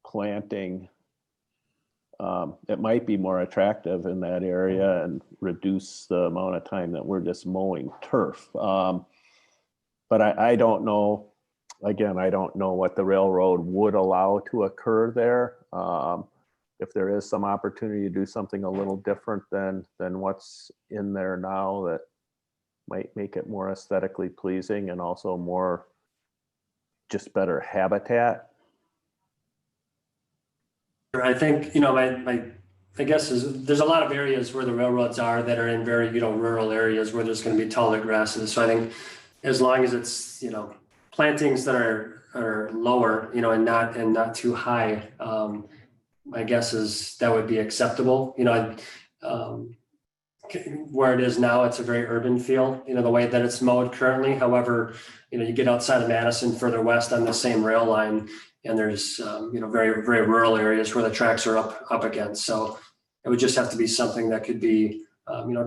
planting, it might be more attractive in that area and reduce the amount of time that we're just mowing turf. But I don't know, again, I don't know what the railroad would allow to occur there. If there is some opportunity to do something a little different than what's in there now, that might make it more aesthetically pleasing and also more just better habitat. I think, my guess is there's a lot of areas where the railroads are that are in very, rural areas where there's going to be taller grasses. So I think as long as it's, plantings that are lower, and not too high, my guess is that would be acceptable. Where it is now, it's a very urban feel, the way that it's mowed currently. However, you get outside of Madison further west on the same rail line, and there's, very, very rural areas where the tracks are up against. So it would just have to be something that could be,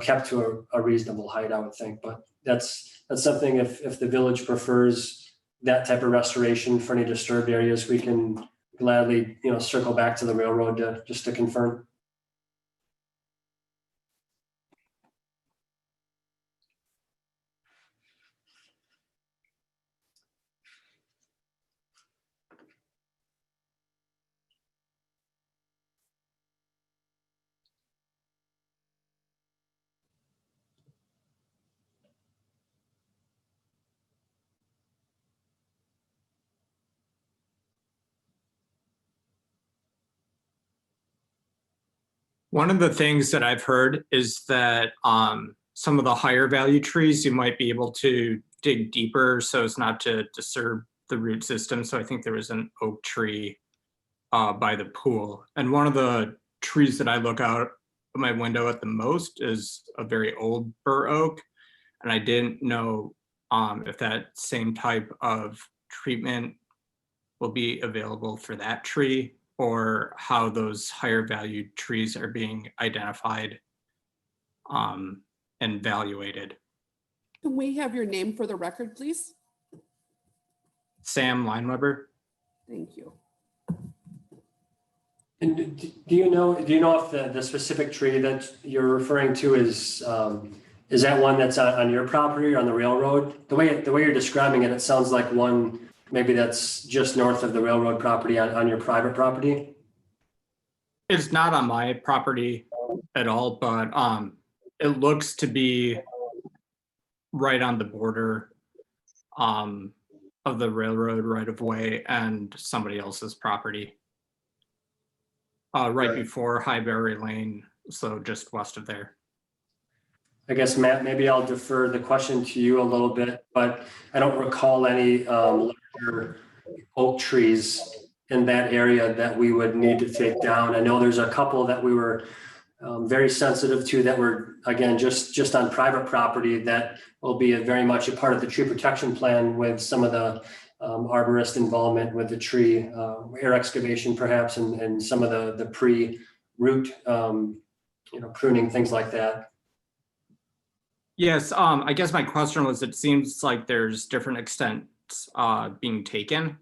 kept to a reasonable height, I would think. But that's something, if the village prefers that type of restoration for any disturbed areas, we can gladly, circle back to the railroad to confirm. One of the things that I've heard is that some of the higher value trees, you might be able to dig deeper so as not to disturb the root system. So I think there was an oak tree by the pool. And one of the trees that I look out of my window at the most is a very old bur oak. And I didn't know if that same type of treatment will be available for that tree, or how those higher valued trees are being identified and evaluated. Can we have your name for the record, please? Sam Lineweber. Thank you. And do you know if the specific tree that you're referring to is that one that's on your property or on the railroad? The way you're describing it, it sounds like one maybe that's just north of the railroad property on your private property? It's not on my property at all, but it looks to be right on the border of the railroad right of way and somebody else's property. Right before Highbury Lane, so just west of there. I guess, Matt, maybe I'll defer the question to you a little bit, but I don't recall any larger oak trees in that area that we would need to take down. I know there's a couple that we were very sensitive to that were, again, just on private property that will be very much a part of the tree protection plan with some of the arborist involvement with the tree, air excavation perhaps, and some of the pre-root pruning, things like that. Yes, I guess my question was, it seems like there's different extents being taken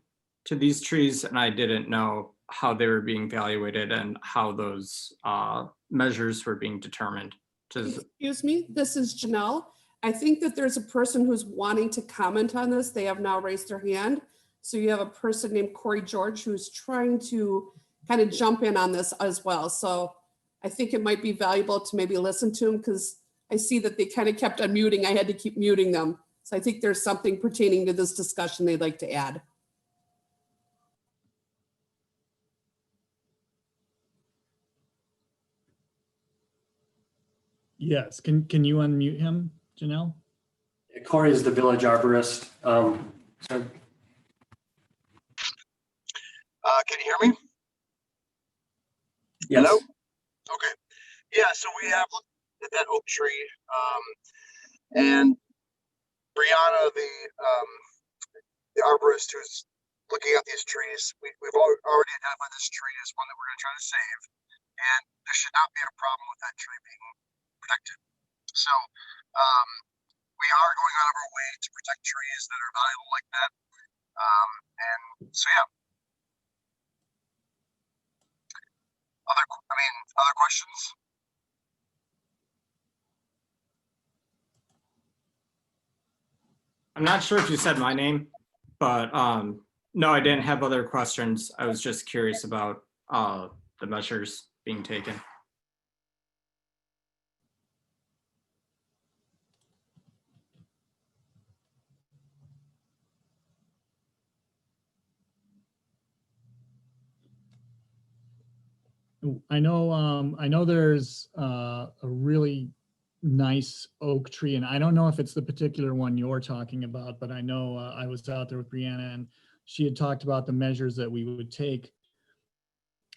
to these trees, and I didn't know how they were being evaluated and how those measures were being determined. Excuse me, this is Janelle. I think that there's a person who's wanting to comment on this. They have now raised their hand. So you have a person named Corey George who's trying to kind of jump in on this as well. So I think it might be valuable to maybe listen to him, because I see that they kind of kept unmuting. I had to keep muting them. So I think there's something pertaining to this discussion they'd like to add. Yes, can you unmute him, Janelle? Corey is the village arborist. So can you hear me? yes. Hello? Okay. Yeah, so we have looked at that oak tree, and Brianna, the arborist who's looking at these trees, we've already identified this tree as one that we're going to try to save, and there should not be a problem with that tree being protected. So we are going out of our way to protect trees that are valuable like that. And so, yeah. Other questions? I'm not sure if you said my name, but no, I didn't have other questions. I was just curious about the measures being taken. I know there's a really nice oak tree, and I don't know if it's the particular one you're talking about, but I know I was out there with Brianna and she had talked about the measures that we would take,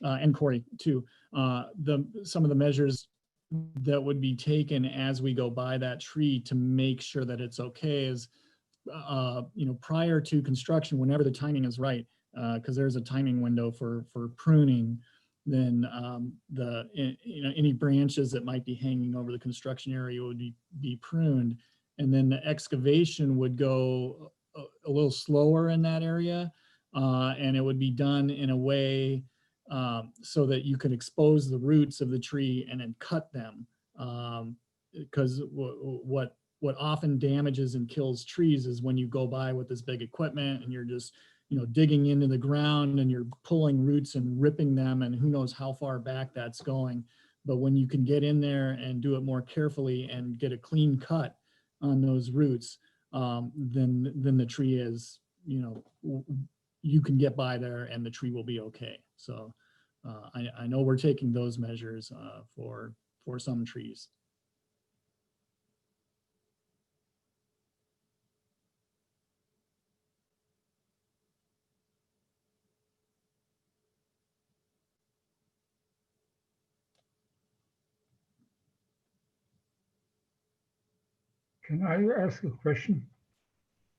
and Corey too, some of the measures that would be taken as we go by that tree to make sure that it's okay is, prior to construction, whenever the timing is right, because there's a timing window for pruning, then any branches that might be hanging over the construction area would be pruned, and then the excavation would go a little slower in that area, and it would be done in a way so that you could expose the roots of the tree and then cut them, because what often damages and kills trees is when you go by with this big equipment and you're just digging into the ground and you're pulling roots and ripping them, and who knows how far back that's going. But when you can get in there and do it more carefully and get a clean cut on those roots, then the tree is, you can get by there and the tree will be okay. So I know we're taking those measures for some trees. Can I ask a question?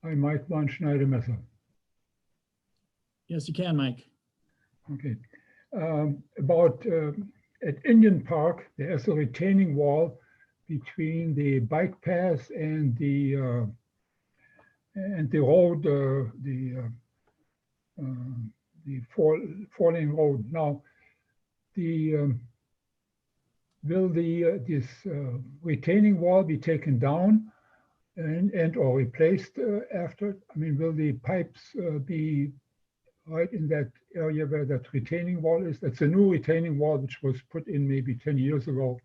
I'm Mike Von Schneidermesser. Yes, you can, Mike. Okay. About at Indian Park, there's a retaining wall between the bike path and the road, the four-lane road. Now, will this retaining wall be taken down and or replaced after? I mean, will the pipes be right in that area where that retaining wall is? That's a new retaining wall which was put in maybe 10 years ago.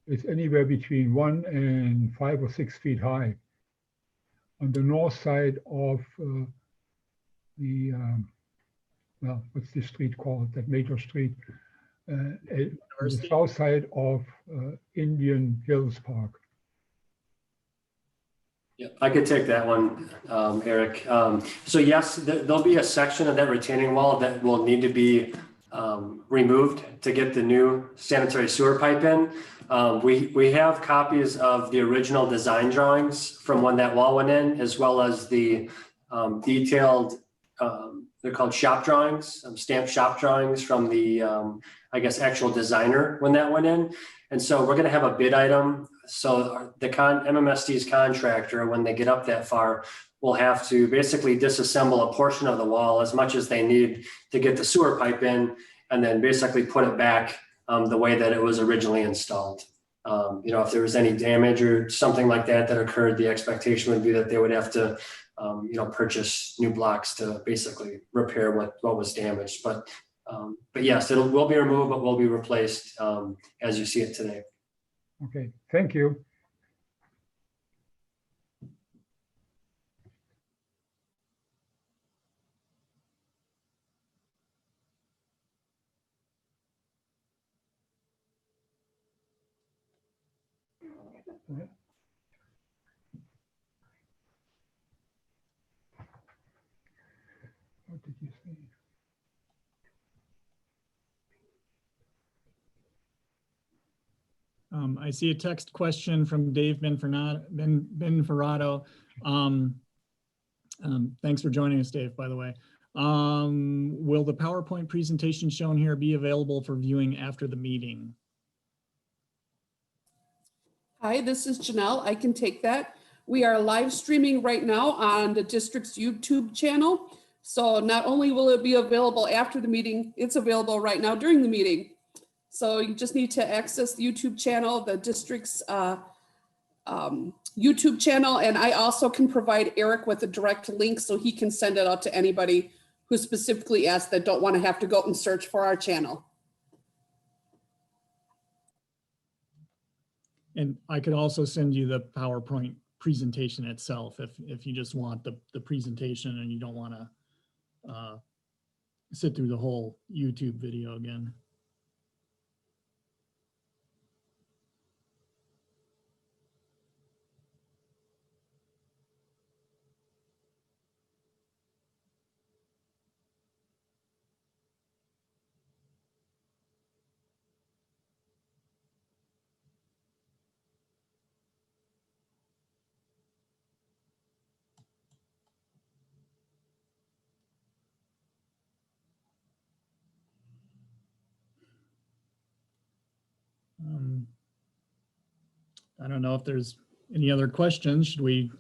It's anywhere between 1 and 5 or 6 feet high on the north side of the, well, what's the street called, that major street? The south side of Indian Hills Park. Yeah, I could take that one, Eric. So yes, there'll be a section of that retaining wall that will need to be removed to get the new sanitary sewer pipe in. We have copies of the original design drawings from when that wall went in, as well as the detailed, they're called shop drawings, stamped shop drawings from the, I guess, actual designer when that went in. And so we're going to have a bid item. So the MMSD's contractor, when they get up that far, will have to basically disassemble a portion of the wall as much as they need to get the sewer pipe in, and then basically put it back the way that it was originally installed. You know, if there was any damage or something like that occurred, the expectation would be that they would have to, you know, purchase new blocks to basically repair what was damaged. But yes, it will be removed, but will be replaced as you see it today. Okay, thank you. What did you say? I see a text question from Dave Benferrato. Thanks for joining us, Dave, by the way. Will the PowerPoint presentation shown here be available for viewing after the meeting? Hi, this is Janelle. I can take that. We are live streaming right now on the district's YouTube channel. So not only will it be available after the meeting, it's available right now during the meeting. So you just need to access the YouTube channel, the district's YouTube channel. And I also can provide Eric with a direct link so he can send it out to anybody who specifically asked that don't want to have to go and search for our channel. And I could also send you the PowerPoint presentation itself if you just want the presentation and you don't want to sit through the whole YouTube video again. I don't know if there's any other questions. Should we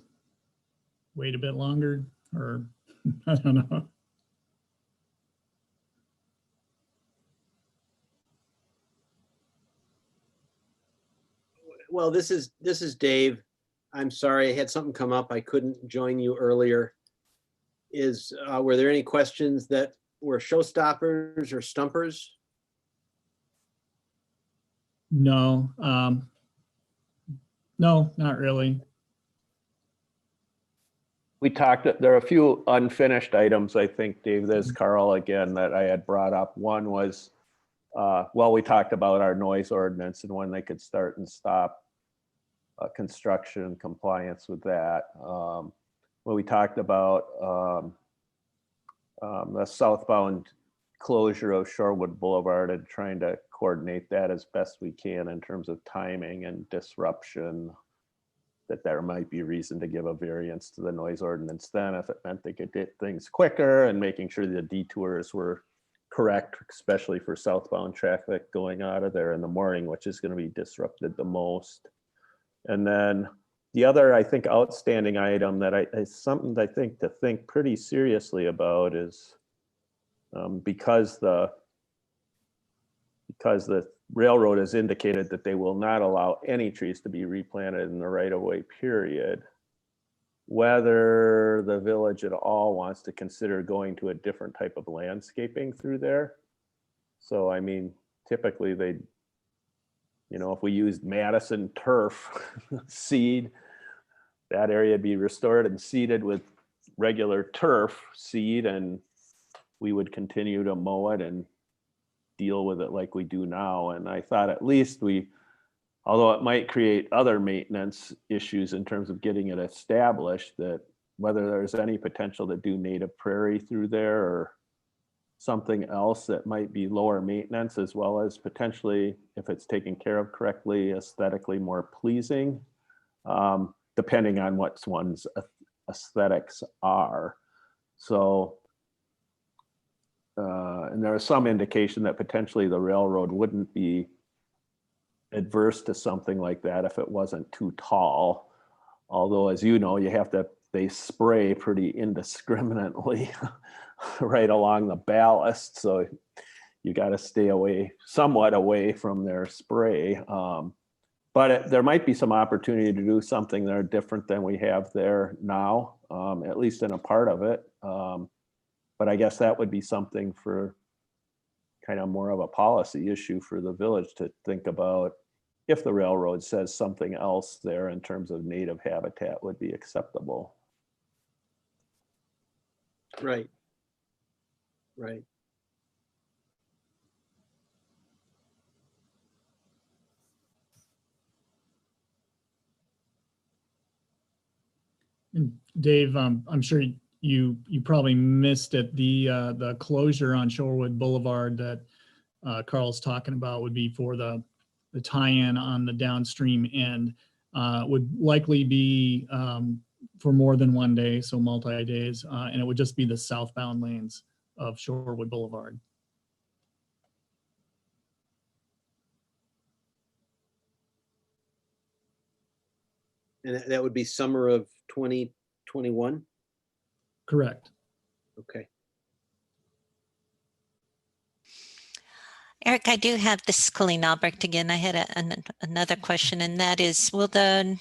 wait a bit longer, or I don't know. Well, this is Dave. I'm sorry, I had something come up. I couldn't join you earlier. Were there any questions that were showstoppers or stumpers? No, no, not really. We talked, there are a few unfinished items, I think, Dave, there's Carl again, that I had brought up. One was, well, we talked about our noise ordinance and when they could start and stop construction and compliance with that. Well, we talked about the southbound closure of Shorewood Boulevard and trying to coordinate that as best we can in terms of timing and disruption, that there might be reason to give a variance to the noise ordinance then if it meant they could get things quicker, and making sure the detours were correct, especially for southbound traffic going out of there in the morning, which is going to be disrupted the most. And then the other, I think, outstanding item that is something I think to think pretty seriously about is because the railroad has indicated that they will not allow any trees to be replanted in the right of way, period. Whether the village at all wants to consider going to a different type of landscaping through there. So, I mean, typically they, you know, if we used Madison turf seed, that area would be restored and seeded with regular turf seed, and we would continue to mow it and deal with it like we do now. And I thought at least we, although it might create other maintenance issues in terms of getting it established, that whether there's any potential to do native prairie through there or something else that might be lower maintenance, as well as potentially, if it's taken care of correctly, aesthetically more pleasing, depending on what one's aesthetics are. So, and there is some indication that potentially the railroad wouldn't be adverse to something like that if it wasn't too tall. Although, as you know, they spray pretty indiscriminately right along the ballast. So you got to stay somewhat away from their spray. But there might be some opportunity to do something that are different than we have there now, at least in a part of it. But I guess that would be something for kind of more of a policy issue for the village to think about. If the railroad says something else there in terms of native habitat would be acceptable. Right. Right. And Dave, I'm sure you probably missed it. The closure on Shorewood Boulevard that Carl's talking about would be for the tie-in on the downstream end. Would likely be for more than one day, so multi-days, and it would just be the southbound lanes of Shorewood Boulevard. And that would be summer of 2021? Correct. Okay. Eric, I do have, this is Colleen Albrecht again. I had another question, and that is, will the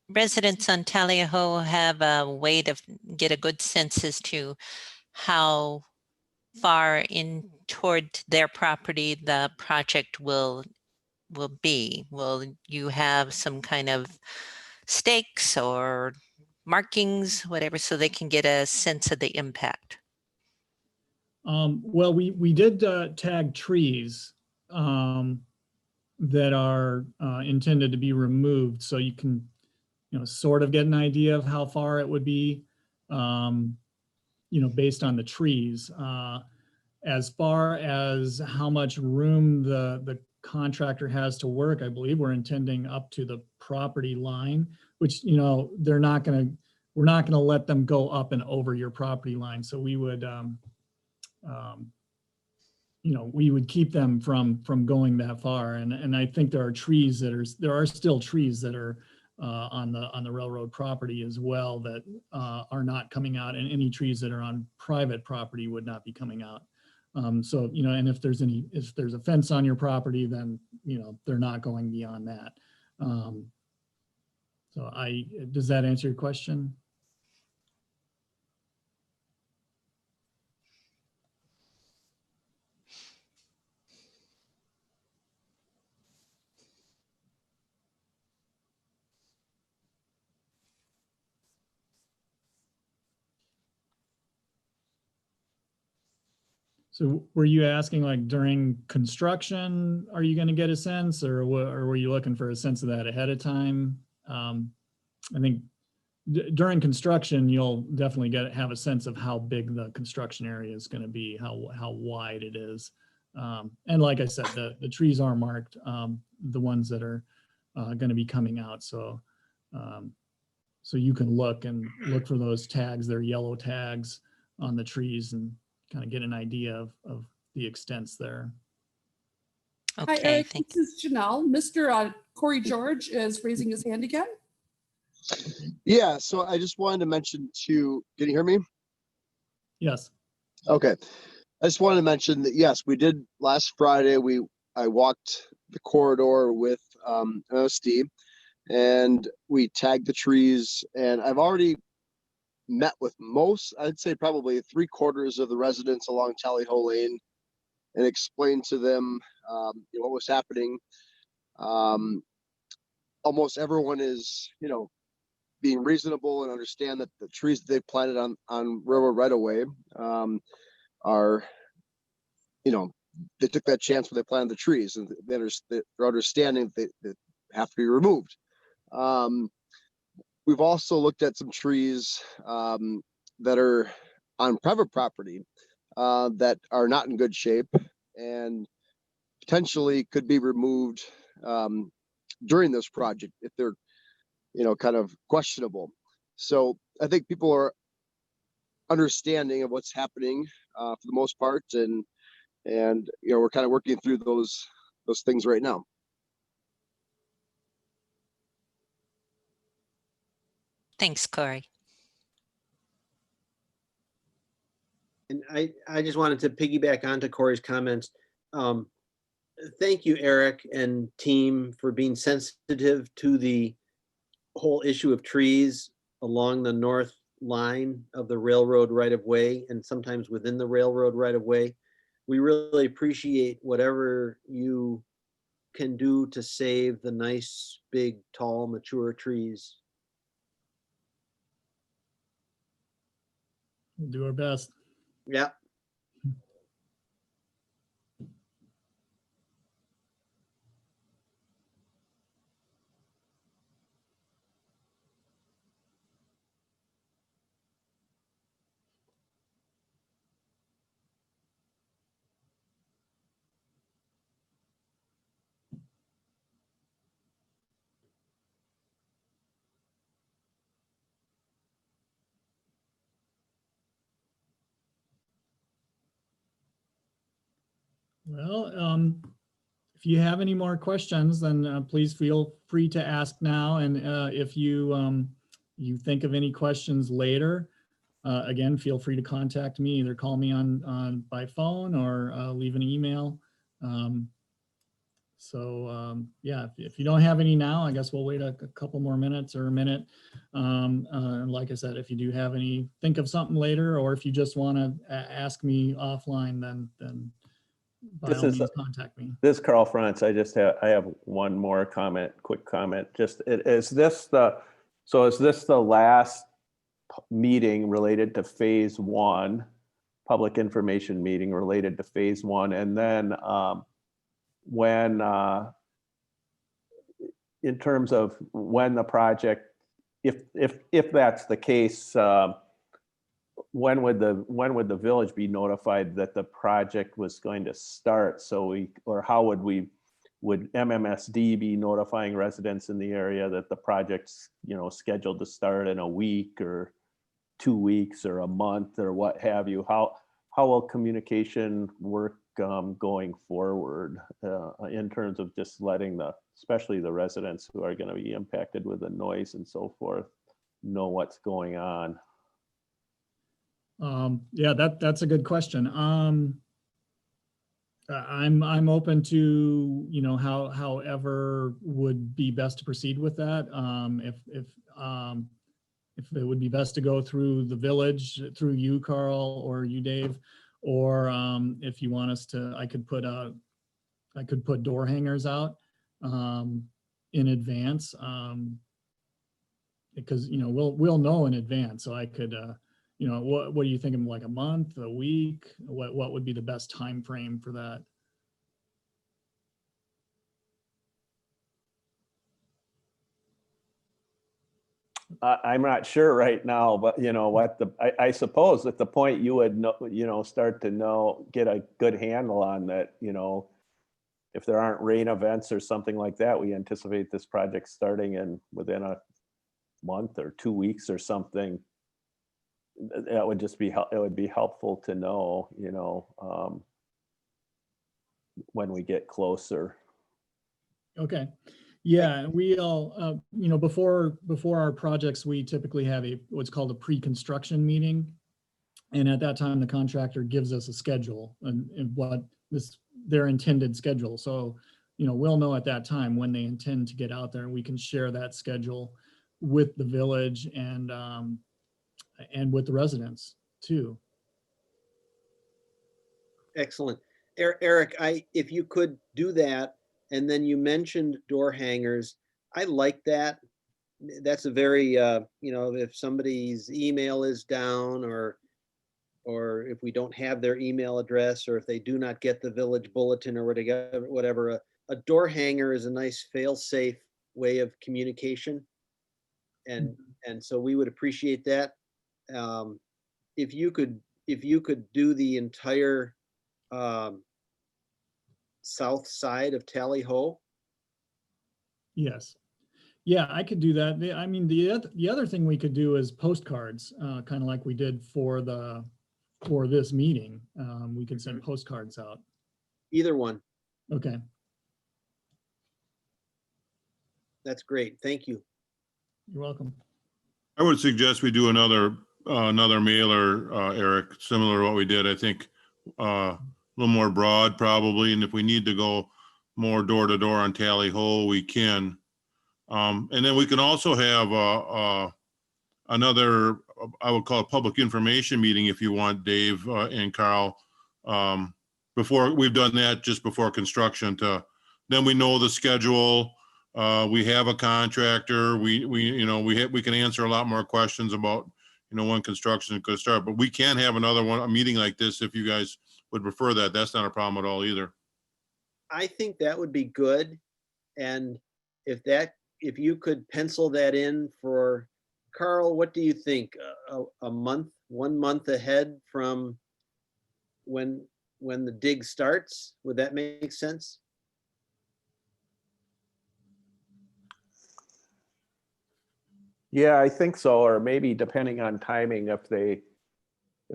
residents on Tally-Ho have a way to get a good sense as to how far in toward their property the project will be? Will you have some kind of stakes or markings, whatever, so they can get a sense of the impact? Well, we did tag trees that are intended to be removed, so you can, sort of get an idea of how far it would be, based on the trees. As far as how much room the contractor has to work, I believe we're intending up to the property line, which, we're not going to let them go up and over your property line. So we would, we would keep them from going that far. And I think there are still trees that are on the railroad property as well that are not coming out, and any trees that are on private property would not be coming out. So, and if there's a fence on your property, then, they're not going beyond that. Does that answer your question? So were you asking, like, during construction, are you going to get a sense, or were you looking for a sense of that ahead of time? I think during construction, you'll definitely have a sense of how big the construction area is going to be, how wide it is. And like I said, the trees are marked, the ones that are going to be coming out. So you can look for those tags. They're yellow tags on the trees, and kind of get an idea of the extents there. Okay, Hi, Eric, this is Janelle. Mr. Corey George is raising his hand again. Yeah, so I just wanted to mention too, can you hear me? Yes. Okay. I just wanted to mention that, yes, we did last Friday. I walked the corridor with MSD, and we tagged the trees, and I've already met with most, I'd say probably 3/4 of the residents along Tally Ho Lane, and explained to them what was happening. Almost everyone is, being reasonable and understand that the trees that they planted on railroad right away are, they took that chance when they planted the trees, and they're understanding that they have to be removed. We've also looked at some trees that are on private property that are not in good shape and potentially could be removed during this project if they're, kind of questionable. So I think people are understanding of what's happening for the most part, and we're kind of working through those things right now. Thanks, Corey. And I just wanted to piggyback onto Corey's comments. Thank you, Eric and team, for being sensitive to the whole issue of trees along the north line of the railroad right of way, and sometimes within the railroad right of way. We really appreciate whatever you can do to save the nice, big, tall, mature trees. We'll do our best. Yeah. Well, if you have any more questions, then please feel free to ask now. And if you think of any questions later, again, feel free to contact me. Either call me on by phone or leave an email. Yeah, if you don't have any now, I guess we'll wait a couple more minutes or a minute. And like I said, if you do have any, think of something later, or if you just want to ask me offline, then by all means contact me. This Carl Franz, I have one more comment, quick comment. Is this the last meeting related to phase 1, public information meeting related to phase 1? And then when, in terms of when the project, if that's the case, when would the village be notified that the project was going to start? Or how would MMSD be notifying residents in the area that the project's, scheduled to start in a week or 2 weeks or a month or what have you? How will communication work going forward in terms of just letting especially the residents who are going to be impacted with the noise and so forth, know what's going on? Yeah, that's a good question. I'm open to, however would be best to proceed with that. If it would be best to go through the village, through you, Carl, or you, Dave, or if you want us to, I could put door hangers out in advance, because we'll know in advance. So I could, what are you thinking? Like a month, a week? What would be the best time frame for that? I'm not sure right now, but I suppose at the point you would know, start to get a good handle on that, if there aren't rain events or something like that, we anticipate this project starting within a month or 2 weeks or something. That would just it would be helpful to know, when we get closer. Okay. Yeah, we all, before our projects, we typically have what's called a pre-construction meeting. And at that time, the contractor gives us a schedule and what their intended schedule. So, you know, we'll know at that time when they intend to get out there, and we can share that schedule with the village and with the residents too. Excellent. Eric, if you could do that, and then you mentioned door hangers, I like that. That's a very, you know, if somebody's email is down or if we don't have their email address, or if they do not get the village bulletin or whatever, a door hanger is a nice fail-safe way of communication. And so we would appreciate that. If you could do the entire south side of Tally Ho. Yes. Yeah, I could do that. I mean, the other thing we could do is postcards, kind of like we did for this meeting. We could send postcards out. Either one. Okay. That's great. Thank you. You're welcome. I would suggest we do another mailer, Eric, similar to what we did. I think a little more broad probably, and if we need to go more door to door on Tally Ho, we can. And then we can also have another, I would call it public information meeting if you want, Dave and Carl. Before we've done that just before construction, then we know the schedule. We have a contractor. We can answer a lot more questions about, you know, when construction could start. But we can have a meeting like this if you guys would prefer that. That's not a problem at all either. I think that would be good. And if you could pencil that in for Carl, what do you think? A month, 1 month ahead from when the dig starts? Would that make sense? Yeah, I think so, or maybe depending on timing, if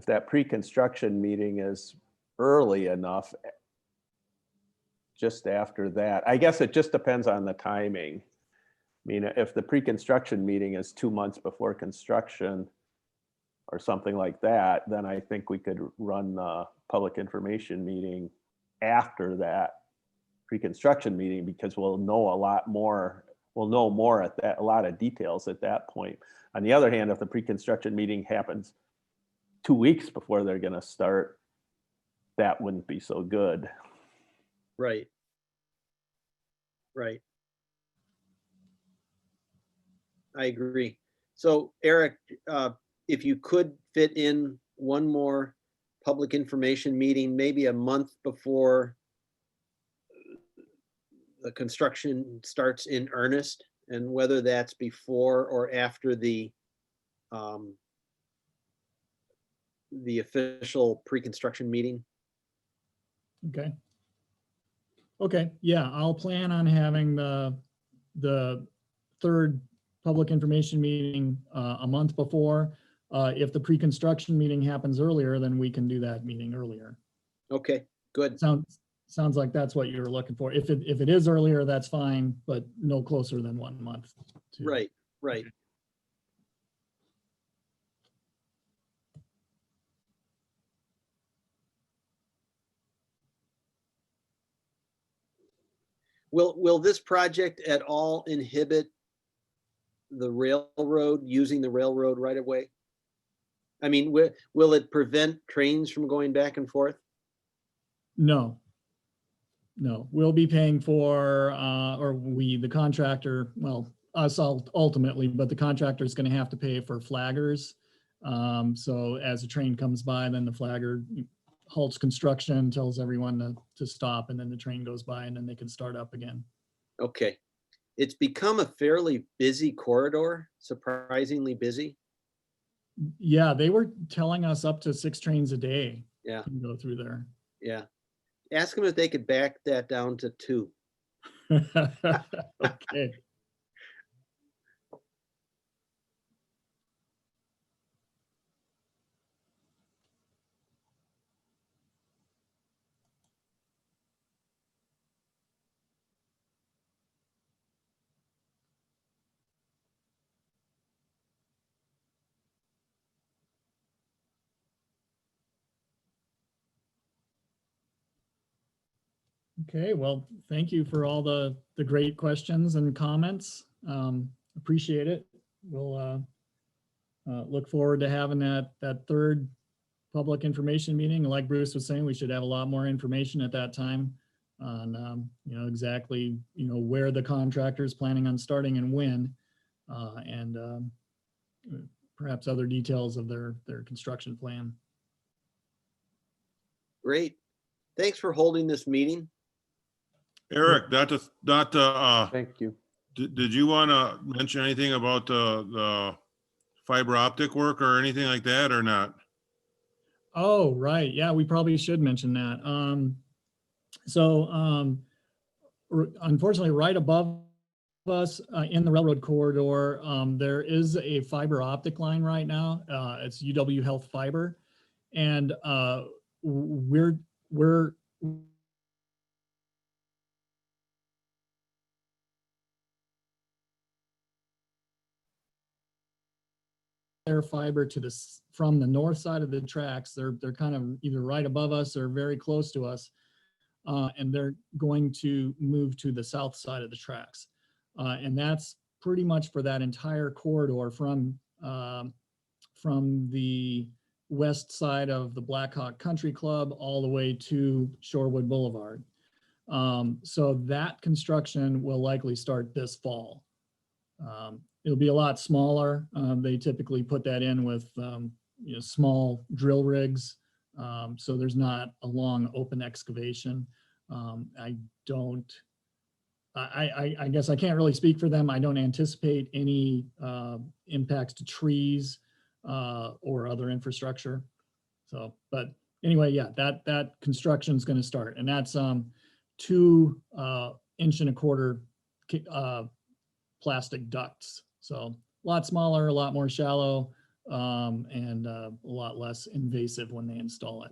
that pre-construction meeting is early enough, just after that. I guess it just depends on the timing. I mean, if the pre-construction meeting is 2 months before construction or something like that, then I think we could run the public information meeting after that pre-construction meeting, because we'll know a lot more. We'll know more a lot of details at that point. On the other hand, if the pre-construction meeting happens 2 weeks before they're going to start, that wouldn't be so good. Right. Right. I agree. So Eric, if you could fit in one more public information meeting, maybe a month before the construction starts in earnest, and whether that's before or after the official pre-construction meeting. Okay. Okay. Yeah, I'll plan on having the third public information meeting a month before. If the pre-construction meeting happens earlier, then we can do that meeting earlier. Okay, good. Sounds like that's what you're looking for. If it is earlier, that's fine, but no closer than 1 month. Right, right. Will this project at all inhibit the railroad, using the railroad right of way? I mean, will it prevent trains from going back and forth? No. We'll be paying for, the contractor, well, us ultimately, but the contractor is going to have to pay for flaggers. So as a train comes by, then the flagger halts construction, tells everyone to stop, and then the train goes by, and then they can start up again. Okay. It's become a fairly busy corridor, surprisingly busy. Yeah, they were telling us up to 6 trains a day. Yeah. Can go through there. Yeah. Ask them if they could back that down to 2. Okay. Okay, well, thank you for all the great questions and comments. Appreciate it. We'll look forward to having that third public information meeting. Like Bruce was saying, we should have a lot more information at that time on exactly where the contractor is planning on starting and when, and perhaps other details of their construction plan. Great. Thanks for holding this meeting. Eric, Thank you. did you want to mention anything about the fiber optic work or anything like that, or not? Oh, right. Yeah, we probably should mention that. Unfortunately, right above us in the railroad corridor, there is a fiber optic line right now. It's UW Health Fiber, and we're their fiber to from the north side of the tracks. They're kind of either right above us or very close to us, and they're going to move to the south side of the tracks, and that's pretty much for that entire corridor from the west side of the Blackhawk Country Club all the way to Shorewood Boulevard. So that construction will likely start this fall. It'll be a lot smaller. They typically put that in with small drill rigs, so there's not a long open excavation. I guess I can't really speak for them. I don't anticipate any impacts to trees or other infrastructure. So, but anyway, yeah, that construction is going to start, and that's 2 1.25 inch plastic ducts. So a lot smaller, a lot more shallow, and a lot less invasive when they install it.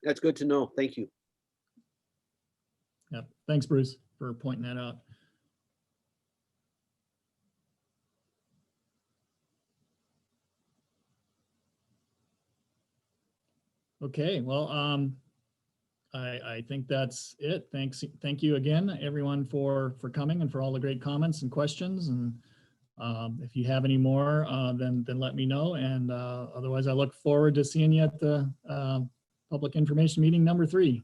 That's good to know. Thank you. Yeah, thanks, Bruce, for pointing that out. Okay, well, I think that's it. Thank you again, everyone, for coming and for all the great comments and questions. And if you have any more, then let me know. And otherwise, I look forward to seeing you at the public information meeting number 3.